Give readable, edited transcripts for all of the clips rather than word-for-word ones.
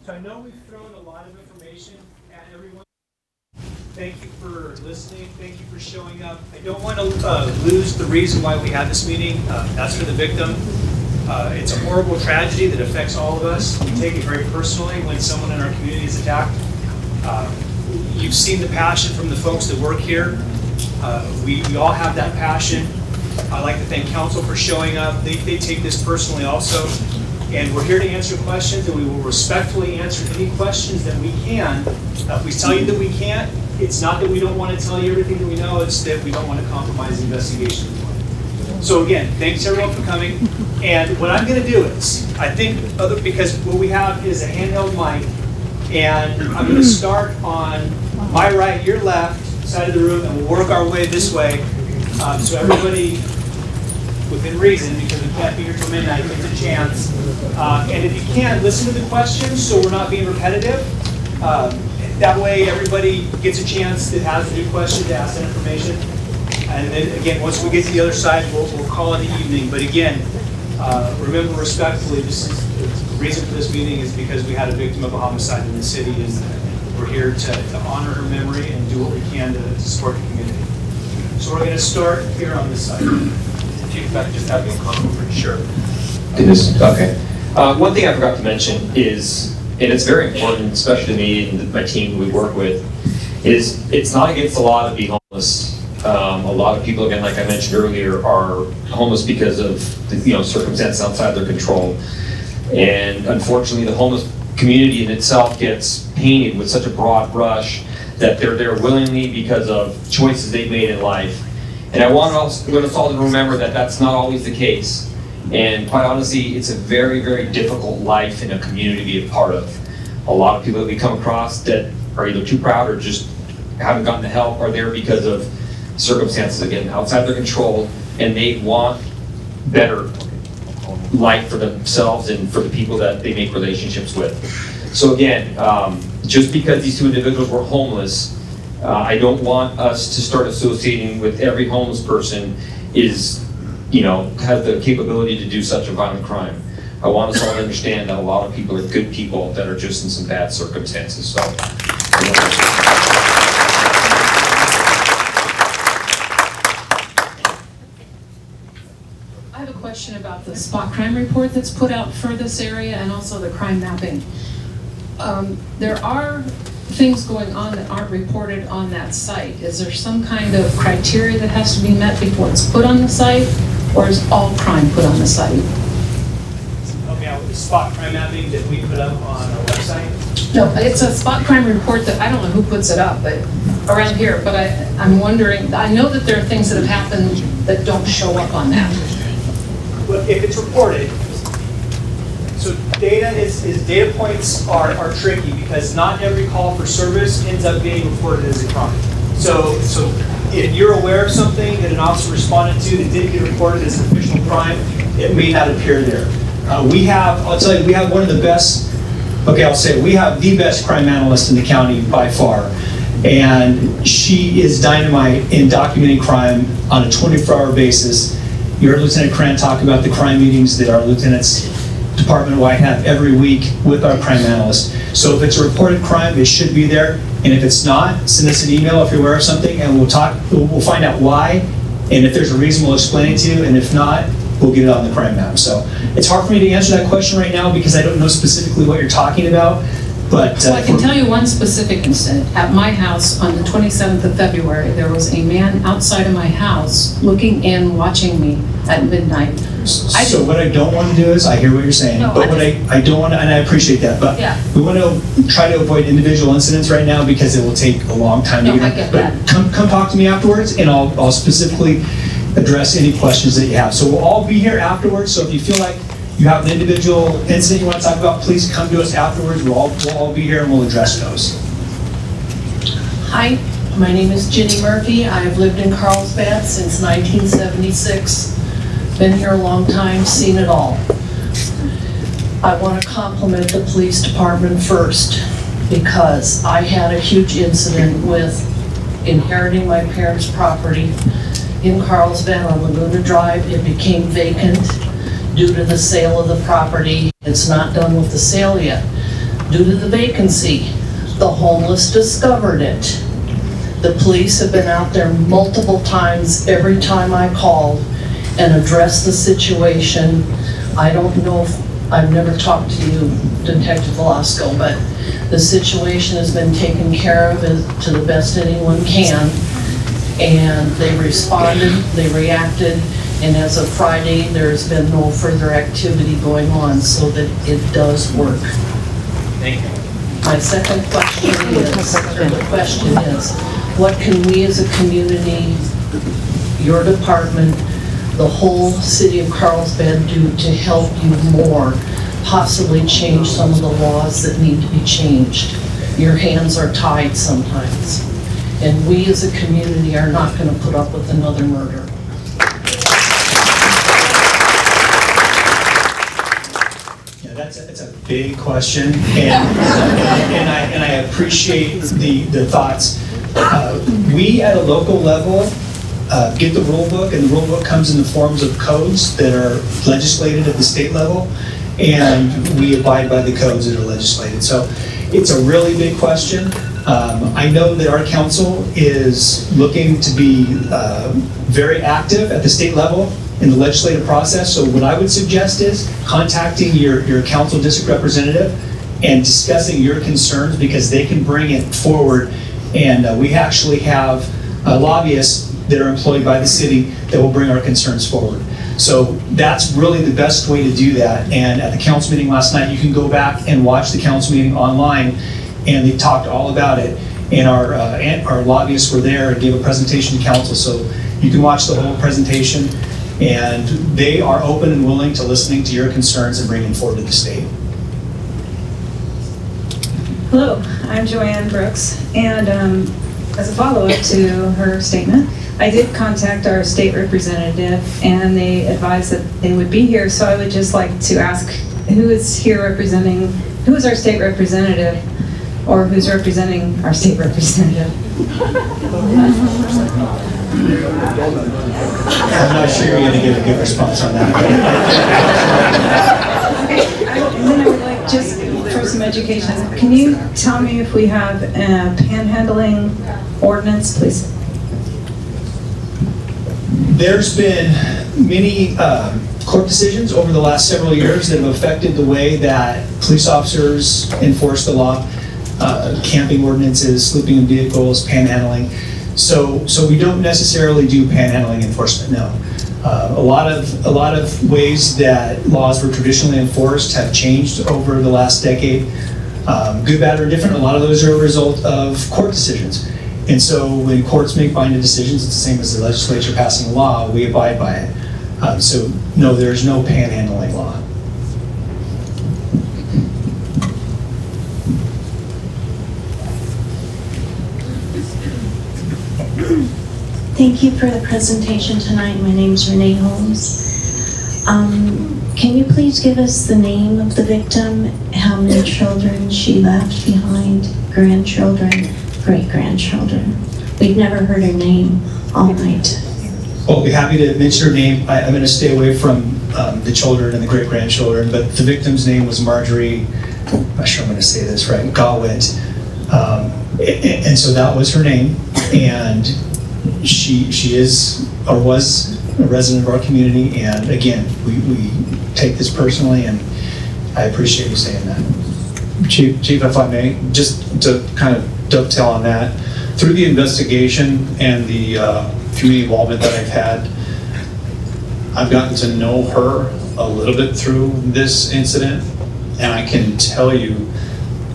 So I know we've thrown a lot of information at everyone. Thank you for listening. Thank you for showing up. I don't want to lose the reason why we had this meeting. That's for the victim. It's a horrible tragedy that affects all of us. We take it very personally when someone in our community is attacked. You've seen the passion from the folks that work here. We all have that passion. I'd like to thank council for showing up. They take this personally also. And we're here to answer questions, and we will respectfully answer any questions that we can. If we tell you that we can't, it's not that we don't want to tell you everything that we know, it's that we don't want to compromise the investigation. So again, thanks everyone for coming. And what I'm going to do is, I think, because what we have is a handheld mic, and I'm going to start on my right, your left side of the room, and we'll work our way this way. So everybody, within reason, because we can't be here till midnight, gets a chance. And if you can, listen to the questions so we're not being repetitive. That way everybody gets a chance that has a new question to ask that information. And then again, once we get to the other side, we'll call it an evening. But again, remember respectfully, the reason for this meeting is because we had a victim of a homicide in the city, and we're here to honor her memory and do what we can to support the community. So we're going to start here on this side. If you could just have me a comment, sure. Okay. One thing I forgot to mention is, and it's very important, especially to me and my team we work with, is it's not against the law to be homeless. A lot of people, again, like I mentioned earlier, are homeless because of circumstances outside their control. And unfortunately, the homeless community in itself gets painted with such a broad brush that they're there willingly because of choices they've made in life. And I want us all to remember that that's not always the case. And quite honestly, it's a very, very difficult life in a community to be a part of. A lot of people that we come across that are either too proud or just haven't gotten the help are there because of circumstances, again, outside their control, and they want better life for themselves and for the people that they make relationships with. So again, just because these two individuals were homeless, I don't want us to start associating with every homeless person has the capability to do such a violent crime. I want us all to understand that a lot of people are good people that are just in some bad circumstances. So. I have a question about the spot crime report that's put out for this area and also the crime mapping. There are things going on that aren't reported on that site. Is there some kind of criteria that has to be met before it's put on the site, or is all crime put on the site? Help me out with the spot crime mapping that we put up on our website. No, it's a spot crime report that I don't know who puts it up, but around here. But I'm wondering. I know that there are things that have happened that don't show up on that. Well, if it's reported, so data points are tricky because not every call for service ends up being reported as a crime. So if you're aware of something that an officer responded to that didn't get reported as an official crime, it may not appear there. I'll tell you, we have one of the best, we have the best crime analyst in the county by far. And she is dynamite in documenting crime on a 24-hour basis. You heard Lieutenant Krant talk about the crime meetings that our lieutenants department-wide have every week with our crime analyst. So if it's a reported crime, it should be there. And if it's not, send us an email if you're aware of something, and we'll find out why. And if there's a reason, we'll explain it to you. And if not, we'll get it on the crime map. So it's hard for me to answer that question right now because I don't know specifically what you're talking about. But well, I can tell you one specific incident. At my house on the 27th of February, there was a man outside of my house looking in, watching me at midnight. So what I don't want to do is, I hear what you're saying, no, but I don't want to, and I appreciate that, but yeah. We want to try to avoid individual incidents right now because it will take a long time to get I get that. Come talk to me afterwards, and I'll specifically address any questions that you have. So we'll all be here afterwards, so if you feel like you have an individual incident you want to talk about, please come to us afterwards. We'll all be here and we'll address those. Hi, my name is Ginny Murphy. I have lived in Carlsbad since 1976. Been here a long time, seen it all. I want to compliment the police department first because I had a huge incident with inheriting my parents' property in Carlsbad on Laguna Drive. It became vacant due to the sale of the property. It's not done with the sale yet. due to the vacancy. The homeless discovered it. The police have been out there multiple times every time I called and addressed the situation. I don't know if, I've never talked to you, Detective Velasco, but the situation has been taken care of to the best anyone can. And they responded, they reacted, and as of Friday, there's been no further activity going on, so that it does work. Thank you. My second question is, what can we as a community, your department, the whole city of Carlsbad do to help you more, possibly change some of the laws that need to be changed? Your hands are tied sometimes. And we as a community are not going to put up with another murder. Yeah, that's a big question, and I appreciate the thoughts. We at a local level get the rule book, and the rule book comes in the forms of codes that are legislated at the state level, and we abide by the codes that are legislated. So it's a really big question. I know that our council is looking to be very active at the state level in the legislative process. So what I would suggest is contacting your council district representative and discussing your concerns, because they can bring it forward. And we actually have lobbyists that are employed by the city that will bring our concerns forward. So that's really the best way to do that. And at the council meeting last night, you can go back and watch the council meeting online, and they talked all about it. And our lobbyists were there and gave a presentation to council, so you can watch the whole presentation. And they are open and willing to listening to your concerns and bringing forward to the state. Hello, I'm Joanne Brooks, and as a follow-up to her statement, I did contact our state representative, and they advised that they would be here. So I would just like to ask, who is here representing? Who is our state representative, or who's representing our state representative? I'm not sure you're going to get a good response on that. Okay, and then I would like, just for some education, can you tell me if we have a panhandling ordinance, please? There's been many court decisions over the last several years that have affected the way that police officers enforce the law. Camping ordinances, sleeping in vehicles, panhandling. So we don't necessarily do panhandling enforcement, no. A lot of ways that laws were traditionally enforced have changed over the last decade. Good, bad, or different, a lot of those are a result of court decisions. And so when courts make binding decisions, it's the same as the legislature passing a law, we abide by it. So no, there's no panhandling law. Thank you for the presentation tonight. My name is Renee Holmes. Can you please give us the name of the victim, how many children she left behind, grandchildren, great-grandchildren? We've never heard her name all night. Well, I'll be happy to mention her name. I'm going to stay away from the children and the great-grandchildren, but the victim's name was Marjorie, I'm not sure I'm going to say this right, Gawit. And so that was her name, and she is, or was, a resident of our community, and again, we take this personally, and I appreciate you saying that. Chief, if I may, just to kind of dovetail on that, through the investigation and the community involvement that I've had, I've gotten to know her a little bit through this incident, and I can tell you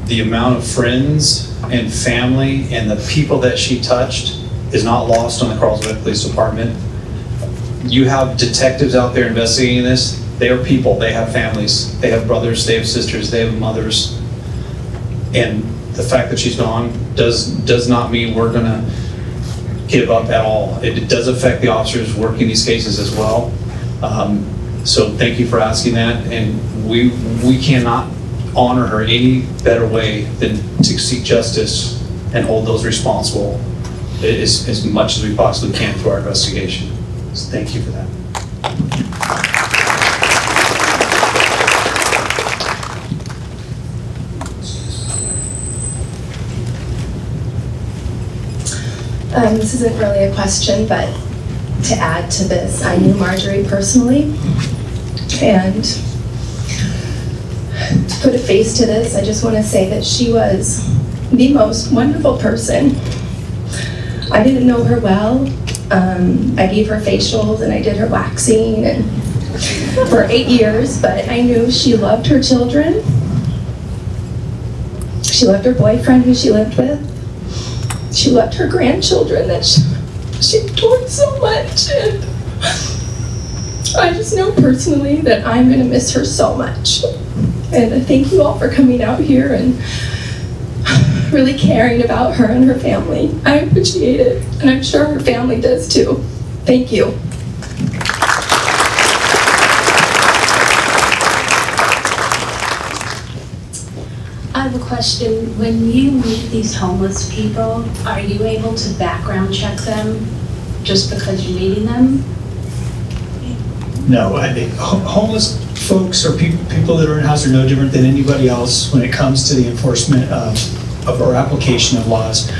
the amount of friends and family and the people that she touched is not lost on the Carlsbad Police Department. You have detectives out there investigating this. They are people, they have families, they have brothers, they have sisters, they have mothers. And the fact that she's gone does not mean we're gonna give up at all. It does affect the officers working these cases as well. So thank you for asking that, and we cannot honor her any better way than to seek justice and hold those responsible as much as we possibly can through our investigation. So thank you for that. This isn't really a question, but to add to this, I knew Marjorie personally, and to put a face to this, I just want to say that she was the most wonderful person. I didn't know her well. I gave her facials and I did her waxing and for 8 years, but I knew she loved her children. She loved her boyfriend who she lived with. She loved her grandchildren that she adored so much. And I just know personally that I'm going to miss her so much. And I thank you all for coming out here and really caring about her and her family. I appreciate it, and I'm sure her family does too. Thank you. I have a question. When you meet these homeless people, are you able to background check them just because you're meeting them? No, I think homeless folks or people that are in house are no different than anybody else when it comes to the enforcement of our application of laws.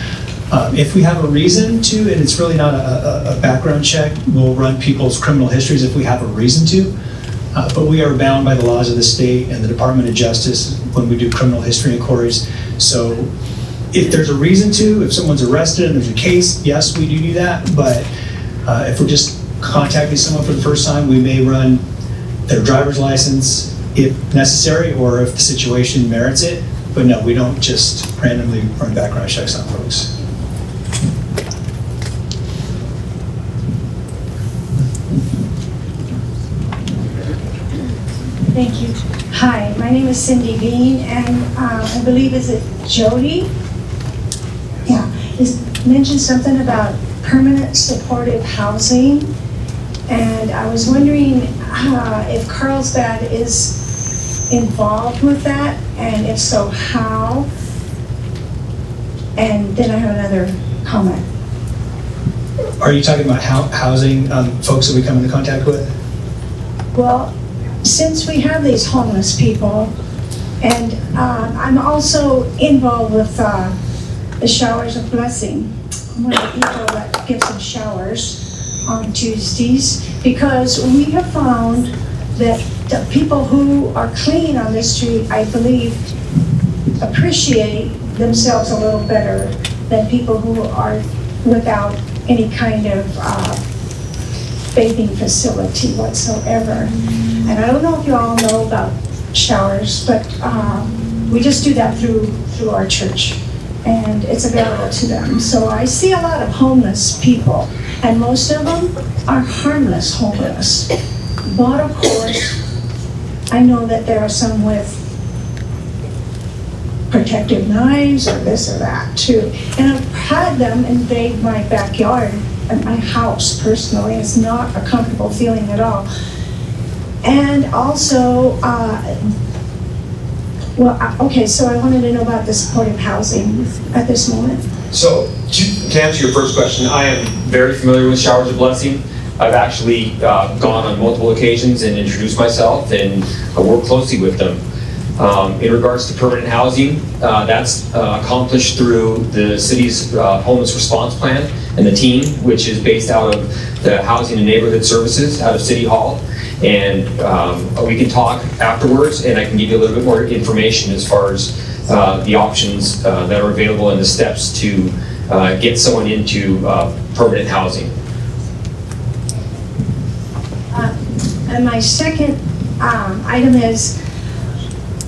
If we have a reason to, and it's really not a background check, we'll run people's criminal histories if we have a reason to. But we are bound by the laws of the state and the Department of Justice when we do criminal history inquiries. So if there's a reason to, if someone's arrested and there's a case, yes, we do that. But if we're just contacting someone for the first time, we may run their driver's license if necessary or if the situation merits it. But no, we don't just randomly run background checks on folks. Thank you. Hi, my name is Cindy Bean, and I believe, is it Jody? Yeah, mentioned something about permanent supportive housing, and I was wondering if Carlsbad is involved with that, and if so, how? And then I have another comment. Are you talking about housing folks that we come into contact with? Well, since we have these homeless people, and I'm also involved with the Showers of Blessing. I'm one of the people that gives them showers on Tuesdays, because we have found that the people who are clean on the street, I believe, appreciate themselves a little better than people who are without any kind of bathing facility whatsoever. And I don't know if you all know about showers, but we just do that through our church, and it's available to them. So I see a lot of homeless people, and most of them are harmless homeless. But of course, I know that there are some with protective knives or this or that too. And I've had them invade my backyard and my house personally. It's not a comfortable feeling at all. And also, okay, so I wanted to know about the supportive housing at this moment. So, to answer your first question, I am very familiar with Showers of Blessing. I've actually gone on multiple occasions and introduced myself, and I work closely with them. In regards to permanent housing, that's accomplished through the city's homeless response plan and the team, which is based out of the Housing and Neighborhood Services out of City Hall. And we can talk afterwards, and I can give you a little bit more information as far as the options that are available and the steps to get someone into permanent housing. And my second item is,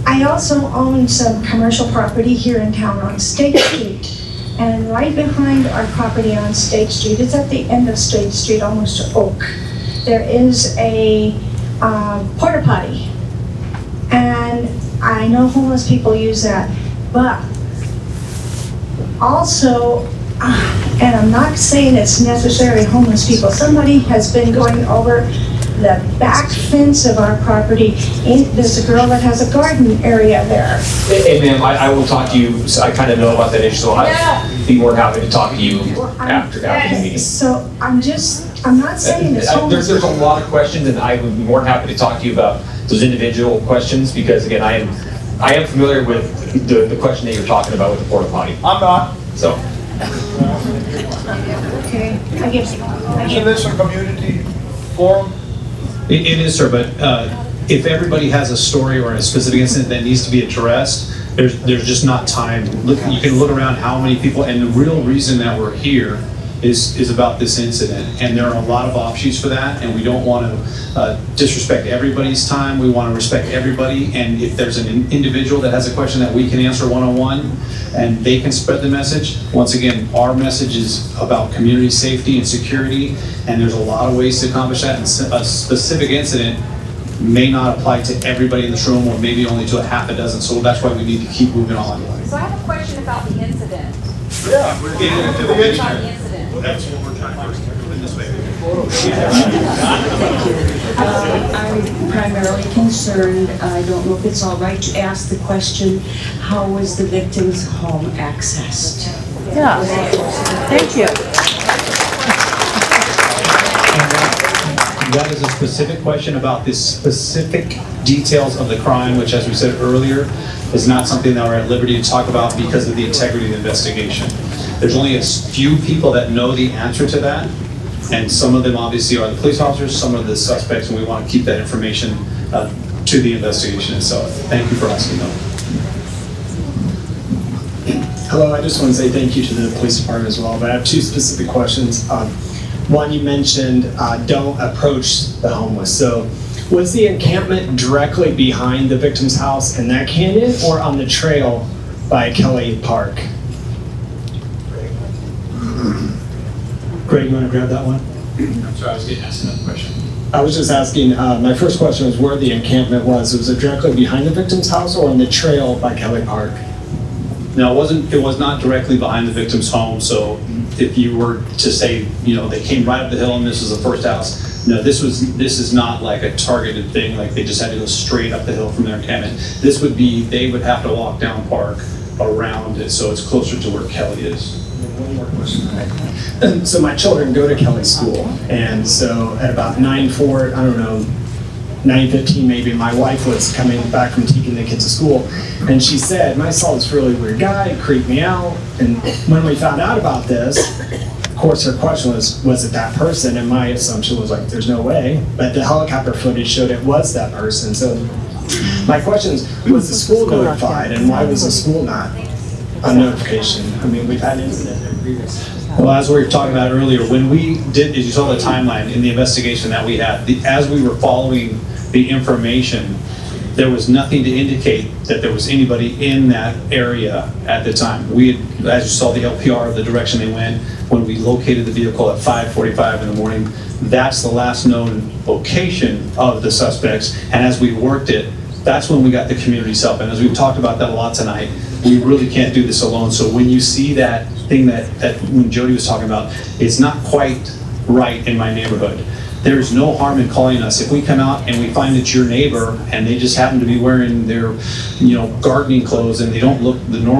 I also own some commercial property here in town on State Street. And right behind our property on State Street, it's at the end of State Street, almost to Oak, there is a porta potty. And I know homeless people use that, but also, and I'm not saying it's necessarily homeless people, somebody has been going over the back fence of our property. There's a girl that has a garden area there. Hey ma'am, I will talk to you, so I kind of know about that issue, so I'd be more happy to talk to you after the meeting. So I'm not saying it's homeless. There's a lot of questions, and I would be more happy to talk to you about those individual questions, because again, I am familiar with the question that you're talking about with the porta potty. I'm not. So, Okay, I guess. Isn't this a community forum? It is, sir, but if everybody has a story or a specific incident that needs to be addressed, there's just not time. Look, you can look around how many people, and the real reason that we're here is about this incident. And there are a lot of offshoots for that, and we don't want to disrespect everybody's time. We want to respect everybody, and if there's an individual that has a question that we can answer one-on-one, and they can spread the message, once again, our message is about community safety and security, and there's a lot of ways to accomplish that, and a specific incident may not apply to everybody in this room, or maybe only to a half a dozen, so that's why we need to keep moving on. So I have a question about the incident. Yeah, we're getting into the About the incident. That's what we're trying to do this way. I'm primarily concerned, I don't know if it's all right to ask the question, how was the victim's home accessed? Yeah, thank you. That is a specific question about the specific details of the crime, which, as we said earlier, is not something that we're at liberty to talk about because of the integrity of the investigation. There's only a few people that know the answer to that, and some of them obviously are the police officers, some are the suspects, and we want to keep that information to the investigation itself. Thank you for asking though. Hello, I just want to say thank you to the police department as well, but I have two specific questions. One, you mentioned don't approach the homeless. So was the encampment directly behind the victim's house in that canyon or on the trail by Kelly Park? Greg, you want to grab that one? I'm sorry, I was getting asked another question. I was just asking, my first question was where the encampment was. Was it directly behind the victim's house or on the trail by Kelly Park? No, it was not directly behind the victim's home, so if you were to say, you know, they came right up the hill and this was the first house, no, this is not like a targeted thing, like they just had to go straight up the hill from their encampment. This would be, they would have to walk down Park around it, so it's closer to where Kelly is. One more question. So my children go to Kelly School, and so at about 9:15 maybe, my wife was coming back from taking the kids to school, and she said, "I saw this really weird guy, creeped me out." And when we found out about this, of course her question was it that person? And my assumption was like, there's no way. But the helicopter footage showed it was that person. So my question is, was the school notified, and why was the school not on notification? I mean, we've had incidents in previous. Well, as we were talking about earlier, when we did, as you saw the timeline in the investigation that we had, as we were following the information, there was nothing to indicate that there was anybody in that area at the time. We had, as you saw the LPR of the direction they went, when we located the vehicle at 5:45 in the morning, that's the last known location of the suspects. And as we worked it, that's when we got the community's help. And as we've talked about that a lot tonight, we really can't do this alone. So when you see that thing that when Jody was talking about, it's not quite right in my neighborhood. There's no harm in calling us. If we come out and we find it's your neighbor and they just happen to be wearing their, you know, gardening clothes and they don't look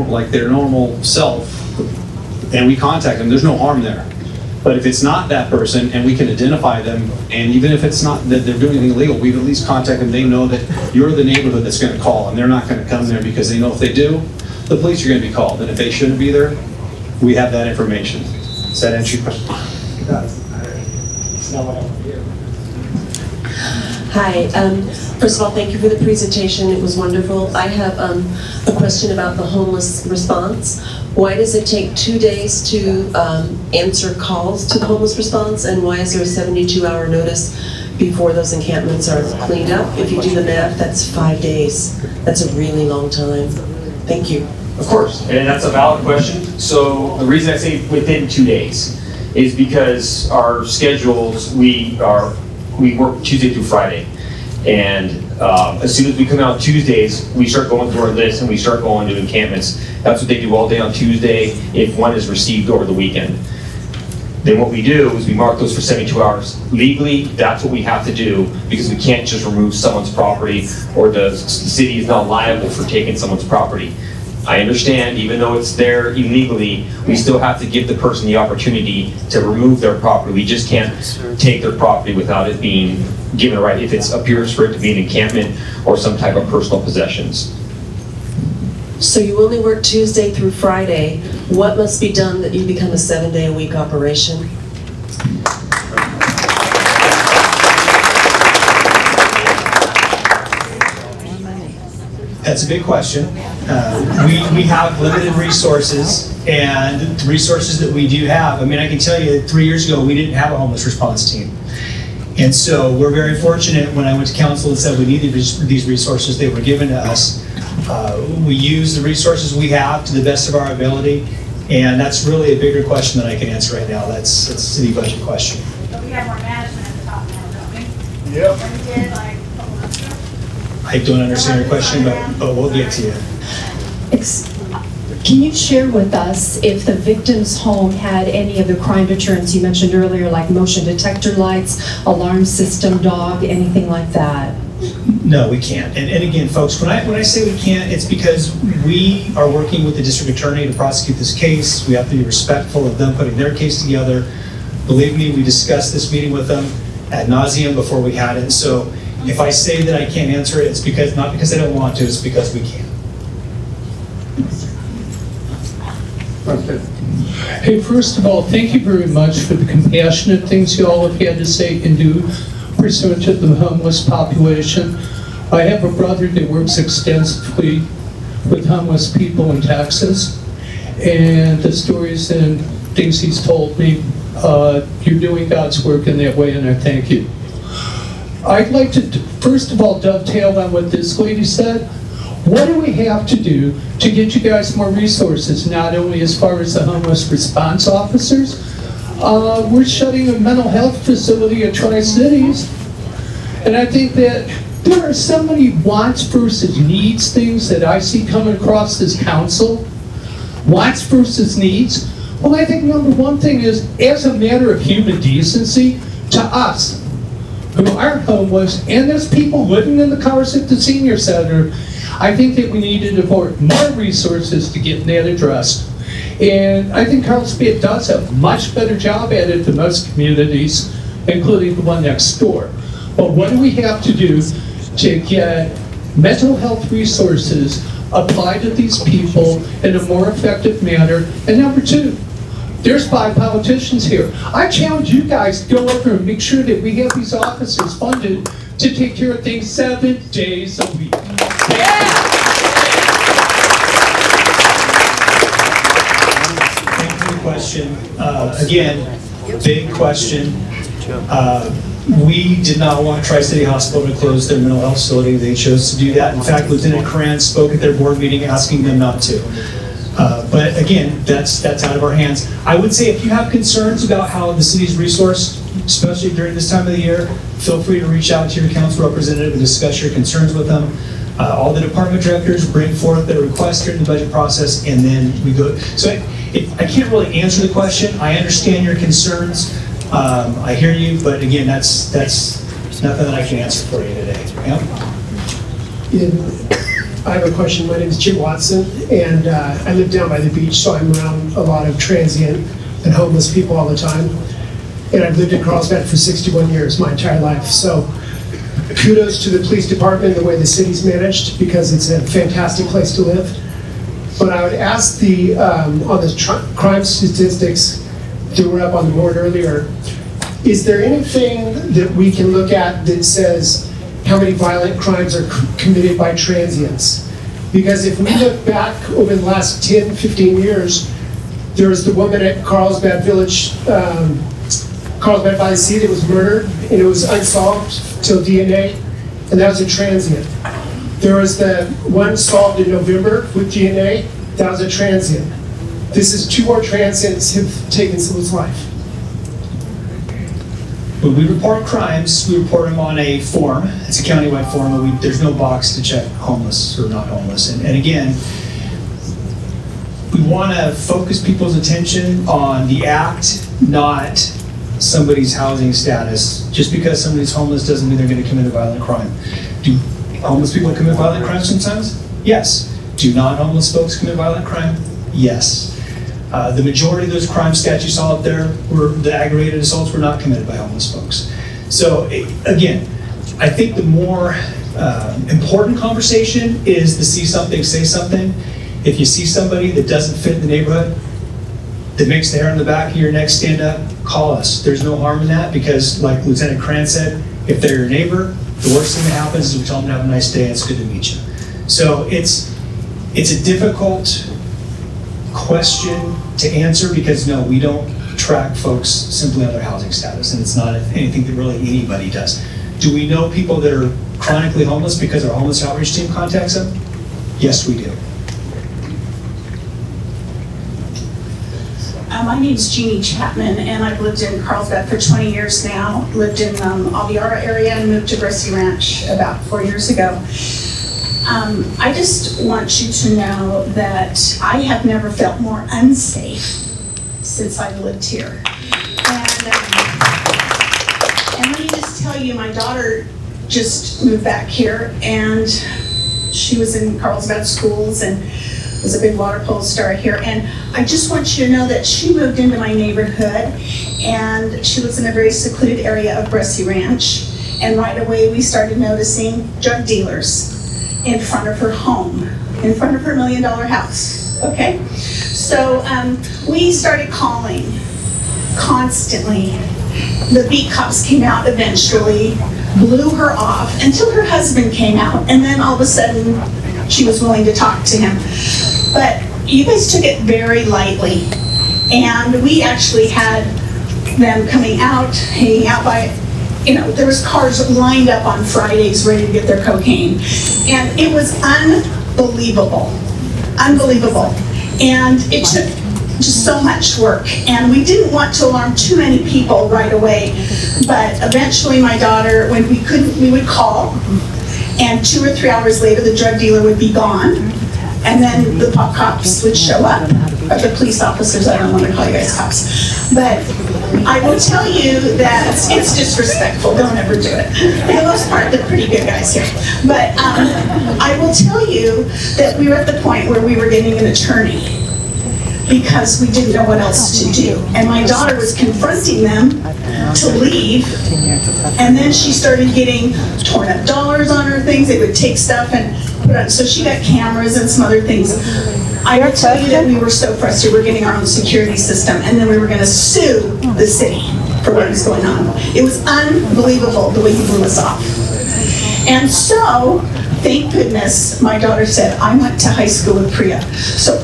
like their normal self, and we contact them, there's no harm there. But if it's not that person and we can identify them, and even if it's not that they're doing anything illegal, we've at least contacted them. They know that you're the neighborhood that's going to call, and they're not going to come there because they know if they do, the police are going to be called. And if they shouldn't be there, we have that information. Does that answer your question? It does. It's not what I want to hear. Hi. First of all, thank you for the presentation. It was wonderful. I have a question about the homeless response. Why does it take 2 days to answer calls to the homeless response, and why is there a 72-hour notice before those encampments are cleaned up? If you do the math, that's 5 days. That's a really long time. Thank you. Of course, and that's a valid question. So the reason I say within 2 days is because our schedules, we work Tuesday through Friday. And as soon as we come out Tuesdays, we start going through our list and we start going to encampments. That's what they do all day on Tuesday if one is received over the weekend. Then what we do is we mark those for 72 hours. Legally, that's what we have to do because we can't just remove someone's property, or the city is not liable for taking someone's property. I understand, even though it's there illegally, we still have to give the person the opportunity to remove their property. We just can't take their property without it being given a right, if it appears for it to be an encampment or some type of personal possessions. So you only work Tuesday through Friday. What must be done that you become a 7-day-a-week operation? That's a big question. We have limited resources, and the resources that we do have, I mean, I can tell you 3 years ago, we didn't have a homeless response team. And so we're very fortunate when I went to council and said we needed these resources, they were given to us. We use the resources we have to the best of our ability, and that's really a bigger question than I can answer right now. That's a city budget question. But we have more management at the top now, don't we? Yep. Than we did like a couple months ago. I don't understand your question, but we'll get to you. Can you share with us if the victim's home had any of the crime deterrents you mentioned earlier, like motion detector lights, alarm system, dog, anything like that? No, we can't. And again, folks, when I say we can't, it's because we are working with the district attorney to prosecute this case. We have to be respectful of them putting their case together. Believe me, we discussed this meeting with them ad nauseum before we had it. So if I say that I can't answer it, it's because not because I don't want to, it's because we can't. Hey, first of all, thank you very much for the compassionate things you all have had to say and do pursuant to the homeless population. I have a brother that works extensively with homeless people in Texas, and the stories and things he's told me, you're doing God's work in that way, and I thank you. I'd like to, first of all, dovetail on what this lady said. What do we have to do to get you guys more resources, not only as far as the homeless response officers? We're shutting a mental health facility at Tri-Cities, and I think that there are so many wants versus needs things that I see coming across this council. Wants versus needs. Well, I think number one thing is, as a matter of human decency, to us who are homeless, and there's people living in the cars at the senior center, I think that we need to devote more resources to getting that addressed. And I think Carlsbad does a much better job at it than most communities, including the one next door. But what do we have to do to get mental health resources applied to these people in a more effective manner? And number two, there's 5 politicians here. I challenge you guys to go over and make sure that we have these officers funded to take care of things 7 days a week. Thank you for the question. Again, big question. We did not want Tri-City Hospital to close their mental health facility. They chose to do that. In fact, Lieutenant Krantz spoke at their board meeting asking them not to. But again, that's out of our hands. I would say if you have concerns about how the city's resourced, especially during this time of the year, feel free to reach out to your council representative and discuss your concerns with them. All the department directors bring forth their requests during the budget process, and then we go. So I can't really answer the question. I understand your concerns. I hear you, but again, that's nothing that I can answer for you today. Yeah? I have a question. My name is Jim Watson, and I live down by the beach, so I'm around a lot of transient and homeless people all the time. And I've lived in Carlsbad for 61 years, my entire life. So kudos to the police department, the way the city's managed, because it's a fantastic place to live. But I would ask the, on the crime statistics that were up on the board earlier, is there anything that we can look at that says how many violent crimes are committed by transients? Because if we look back over the last 10, 15 years, there was the woman at Carlsbad Village, Carlsbad by the Sea, that was murdered, and it was unsolved till DNA, and that was a transient. There was the one solved in November with DNA, that was a transient. This is 2 more transients have taken someone's life. When we report crimes, we report them on a form. It's a countywide form, but there's no box to check homeless or not homeless. And again, we want to focus people's attention on the act, not somebody's housing status. Just because somebody's homeless doesn't mean they're going to commit a violent crime. Do homeless people commit violent crimes sometimes? Yes. Do non-homeless folks commit violent crime? Yes. The majority of those crime stats you saw up there, the aggravated assaults were not committed by homeless folks. So again, I think the more important conversation is the see something, say something. If you see somebody that doesn't fit in the neighborhood, that makes the hair on the back of your neck stand up, call us. There's no harm in that because, like Lieutenant Cran said, if they're your neighbor, the worst thing that happens is we tell them to have a nice day and it's good to meet you. So it's a difficult question to answer because no, we don't track folks simply on their housing status, and it's not anything that really anybody does. Do we know people that are chronically homeless because our homeless outreach team contacts them? Yes, we do. My name's Jeannie Chapman, and I've lived in Carlsbad for 20 years now. Lived in Aviara area and moved to Bressy Ranch about 4 years ago. I just want you to know that I have never felt more unsafe since I've lived here. And let me just tell you, my daughter just moved back here, and she was in Carlsbad schools and was a big water polo star here. And I just want you to know that she moved into my neighborhood, and she lives in a very secluded area of Bressy Ranch. And right away we started noticing drug dealers in front of her home, in front of her $1 million house, okay? So we started calling constantly. The beat cops came out eventually, blew her off until her husband came out, and then all of a sudden she was willing to talk to him. But you guys took it very lightly, and we actually had them coming out, hanging out by, you know, there was cars lined up on Fridays ready to get their cocaine. And it was unbelievable, unbelievable. And it took just so much work. And we didn't want to alarm too many people right away. But eventually my daughter, when we couldn't, we would call. And 2 or 3 hours later, the drug dealer would be gone. And then the cops would show up. Or the police officers, I don't want to call you guys cops. But I will tell you that it's disrespectful. Don't ever do it. For the most part, they're pretty good guys here. But I will tell you that we were at the point where we were getting an attorney because we didn't know what else to do. And my daughter was confronting them to leave, and then she started getting torn up dollars on her things. They would take stuff and put on, so she got cameras and some other things. I will tell you that we were so frustrated. We're getting our own security system, and then we were going to sue the city for what was going on. It was unbelievable the way he blew us off. And so, thank goodness, my daughter said, I went to high school with Priya. So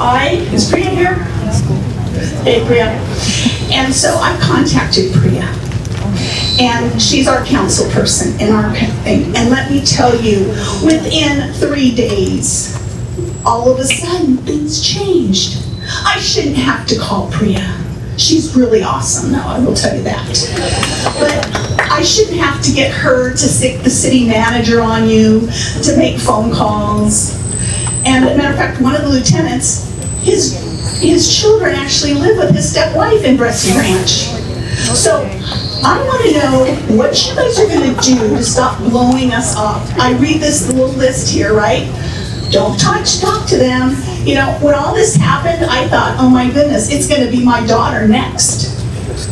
is Priya here? Hey, Priya. And so I contacted Priya. And she's our council person in our thing. And let me tell you, within 3 days, all of a sudden, things changed. I shouldn't have to call Priya. She's really awesome, though, I will tell you that. But I shouldn't have to get her to stick the city manager on you, to make phone calls. And as a matter of fact, one of the lieutenants, his children actually live with his step-wife in Bressy Ranch. So I want to know what you guys are going to do to stop blowing us off. I read this little list here, right? Don't talk to them. You know, when all this happened, I thought, oh my goodness, it's going to be my daughter next.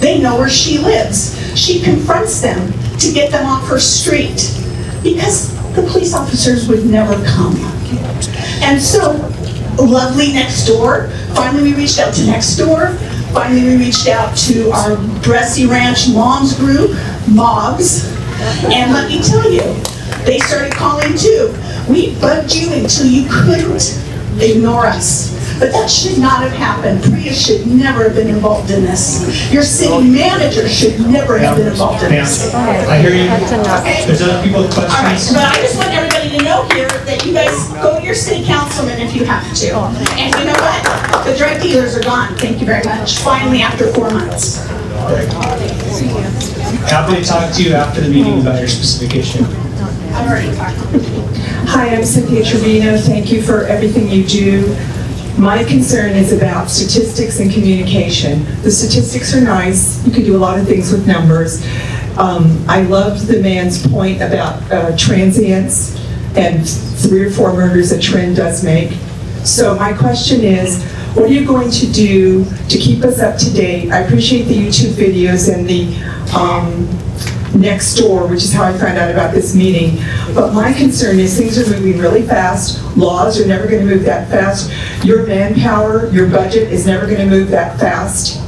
They know where she lives. She confronts them to get them off her street because the police officers would never come. And so, lovely Next Door, finally we reached out to Next Door. Finally we reached out to our Bressy Ranch Moms group, MOBS. And let me tell you, they started calling too. We bugged you until you couldn't ignore us. But that should not have happened. Priya should never have been involved in this. Your city manager should never have been involved in this. I hear you. There's other people with questions. All right, but I just want everybody to know here that you guys go to your city councilman if you have to. And you know what? The drug dealers are gone. Thank you very much. Finally, after 4 months. Happy to talk to you after the meeting about your specific issue. I've already talked. Hi, I'm Cynthia Trevino. Thank you for everything you do. My concern is about statistics and communication. The statistics are nice. You can do a lot of things with numbers. I loved the man's point about transients and 3 or 4 murders a trend does make. So my question is, what are you going to do to keep us up to date? I appreciate the YouTube videos and the next door, which is how I found out about this meeting. But my concern is things are moving really fast. Laws are never going to move that fast. Your manpower, your budget is never going to move that fast.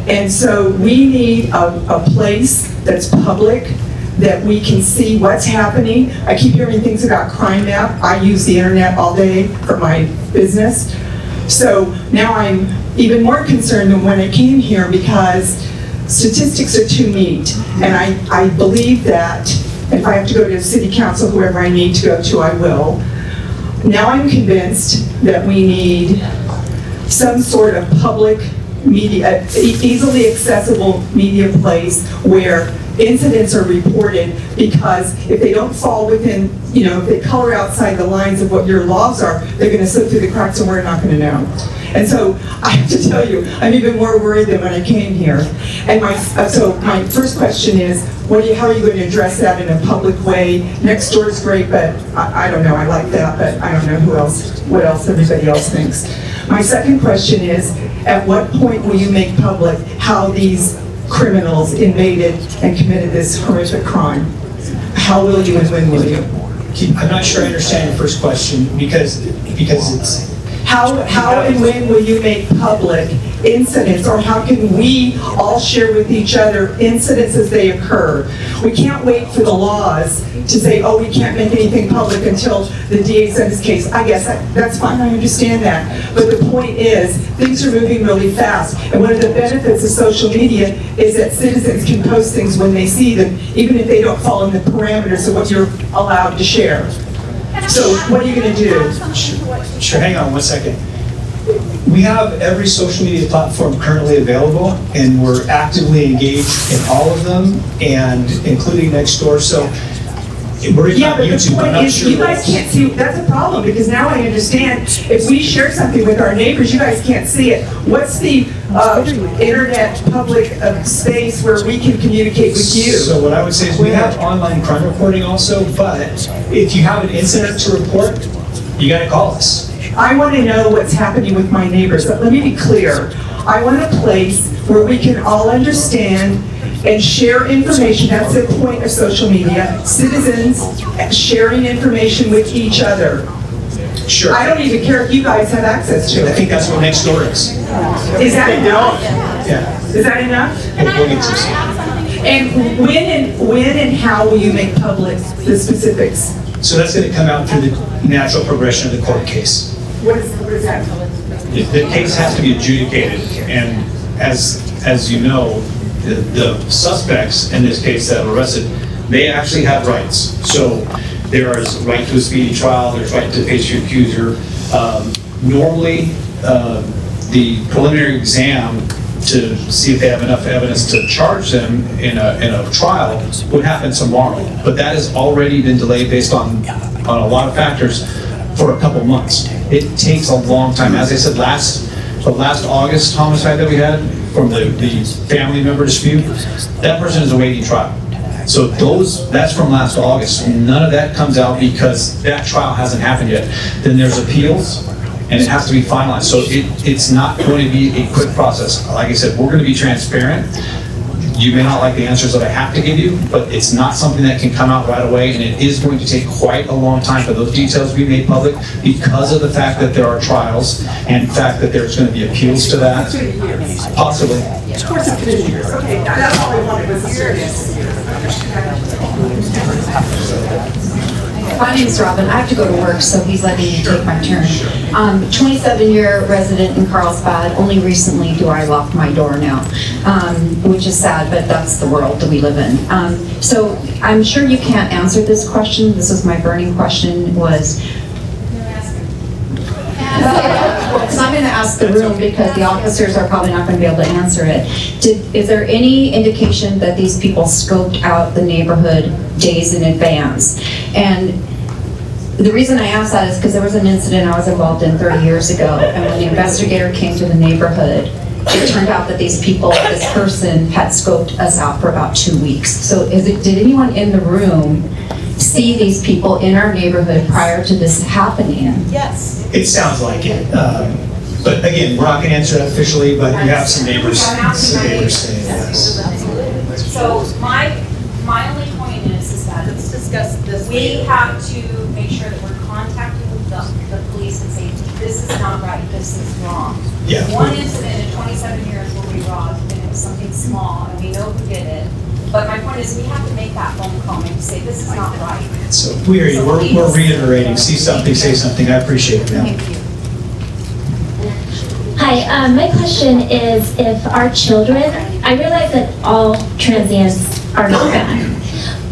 And so we need a place that's public, that we can see what's happening. I keep hearing things about Crime Map. I use the internet all day for my business. So now I'm even more concerned than when I came here, because statistics are too neat. And I believe that if I have to go to city council, whoever I need to go to, I will. Now I'm convinced that we need some sort of public media, easily accessible media place where incidents are reported, because if they don't fall within, if they color outside the lines of what your laws are, they're going to slip through the cracks and we're not going to know. And so I have to tell you, I'm even more worried than when I came here. And so my first question is, how are you going to address that in a public way? Next door is great, but I don't know, I like that, but I don't know what else everybody else thinks. My second question is, at what point will you make public how these criminals invaded and committed this horrific crime? How will you and when will you? I'm not sure I understand your first question, because it's... How and when will you make public incidents, or how can we all share with each other incidents as they occur? We can't wait for the laws to say, oh, we can't make anything public until the DA sends his case. I guess that's fine, I understand that. But the point is, things are moving really fast. And one of the benefits of social media is that citizens can post things when they see them, even if they don't fall in the parameters of what you're allowed to share. So what are you going to do? Sure, hang on one second. We have every social media platform currently available, and we're actively engaged in all of them, and including Nextdoor. So we're on YouTube. But the point is, you guys can't see. That's a problem, because now I understand if we share something with our neighbors, you guys can't see it. What's the internet public space where we can communicate with you? So what I would say is we have online crime reporting also, but if you have an incident to report, you got to call us. I want to know what's happening with my neighbors, but let me be clear. I want a place where we can all understand and share information. That's the point of social media. Citizens sharing information with each other. Sure. I don't even care if you guys have access to it. I think that's what Nextdoor is. Is that enough? Yeah. Is that enough? We'll get to see. And when and how will you make public the specifics? So that's going to come out through the natural progression of the court case. What is that? The case has to be adjudicated, and as you know, the suspects in this case that were arrested, they actually have rights. So there is right to a speedy trial, there's right to face your accuser. Normally, the preliminary exam to see if they have enough evidence to charge them in a trial would happen tomorrow. But that has already been delayed based on a lot of factors for a couple months. It takes a long time. As I said, the last August homicide that we had from the family member dispute, that person is awaiting trial. So that's from last August. None of that comes out because that trial hasn't happened yet. Then there's appeals, and it has to be finalized. So it's not going to be a quick process. Like I said, we're going to be transparent. You may not like the answers that I have to give you, but it's not something that can come out right away, and it is going to take quite a long time for those details to be made public because of the fact that there are trials and the fact that there's going to be appeals to that. Possibly. Of course it's been years. Okay, that's all I wanted was serious. My name's Robin. I have to go to work, so he's letting me take my turn. 27-year resident in Carlsbad. Only recently do I lock my door now, which is sad, but that's the world that we live in. So I'm sure you can't answer this question. This is my burning question was, because I'm going to ask the room because the officers are probably not going to be able to answer it. Is there any indication that these people scoped out the neighborhood days in advance? And the reason I ask that is because there was an incident I was involved in 30 years ago, and when the investigator came to the neighborhood, it turned out that this person had scoped us out for about 2 weeks. So did anyone in the room see these people in our neighborhood prior to this happening? Yes. It sounds like it. But again, we're not going to answer that officially, but you have some neighbors saying yes. So my we have to make sure that we're contacting the police and saying, this is not right, this is wrong. Yeah. One incident in 27 years where we robbed, and it was something small, and we know who did it. But my point is, we have to make that phone call and say, this is not right. So we hear you. We're reiterating. See something, say something. I appreciate it, ma'am. Thank you. Hi, my question is if our children, I realize that all transients are not bad,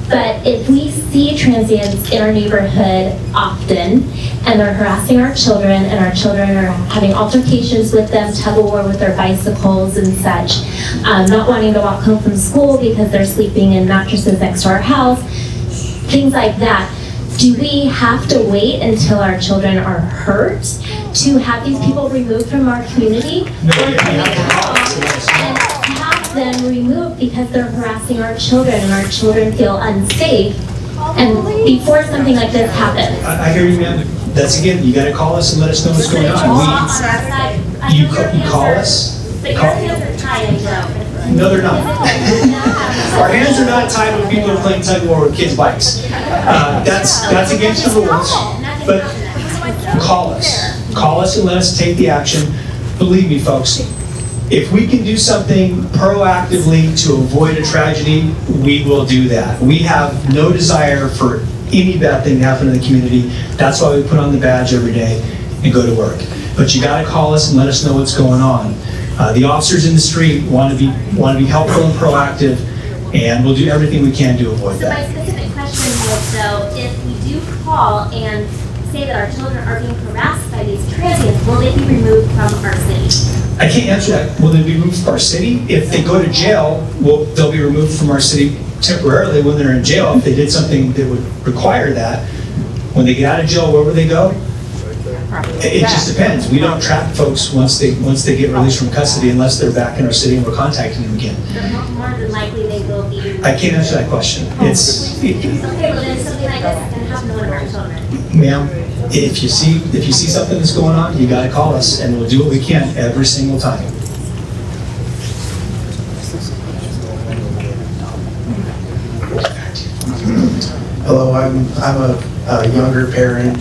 but if we see transients in our neighborhood often and they're harassing our children and our children are having altercations with them, tug of war with their bicycles and such, not wanting to walk home from school because they're sleeping in mattresses next to our house, things like that, do we have to wait until our children are hurt to have these people removed from our community? No, or can we call and have them removed because they're harassing our children and our children feel unsafe and before something like this happens? I hear you, ma'am. That's again, you gotta call us and let us know what's going on. You call us? But your hands are tied, No, they're not. Our hands are not tied when people are playing tug of war with kids' bikes. That's against the rules. But call us. Call us and let us take the action. Believe me, folks, if we can do something proactively to avoid a tragedy, we will do that. We have no desire for any bad thing to happen in the community. That's why we put on the badge every day and go to work. But you gotta call us and let us know what's going on. The officers in the street want to be helpful and proactive, and we'll do everything we can to avoid So my that. specific question was, though, if we do call and say that our children are being harassed by these transients, will they be removed from our city? I can't answer that. Will they be removed from our city? If they go to jail, they'll be removed from our city temporarily when they're in jail. If they did something that would require that, when they get out of jail, where would they go? It just depends. We don't trap folks once they get released from custody unless they're back in our city and we're contacting them again. So more than likely they will be. I can't answer that question. Okay, well then something like this can happen to one of our children. Ma'am, if you see something that's going on, you gotta call us and we'll do what we can every single time. Hello, I'm a younger parent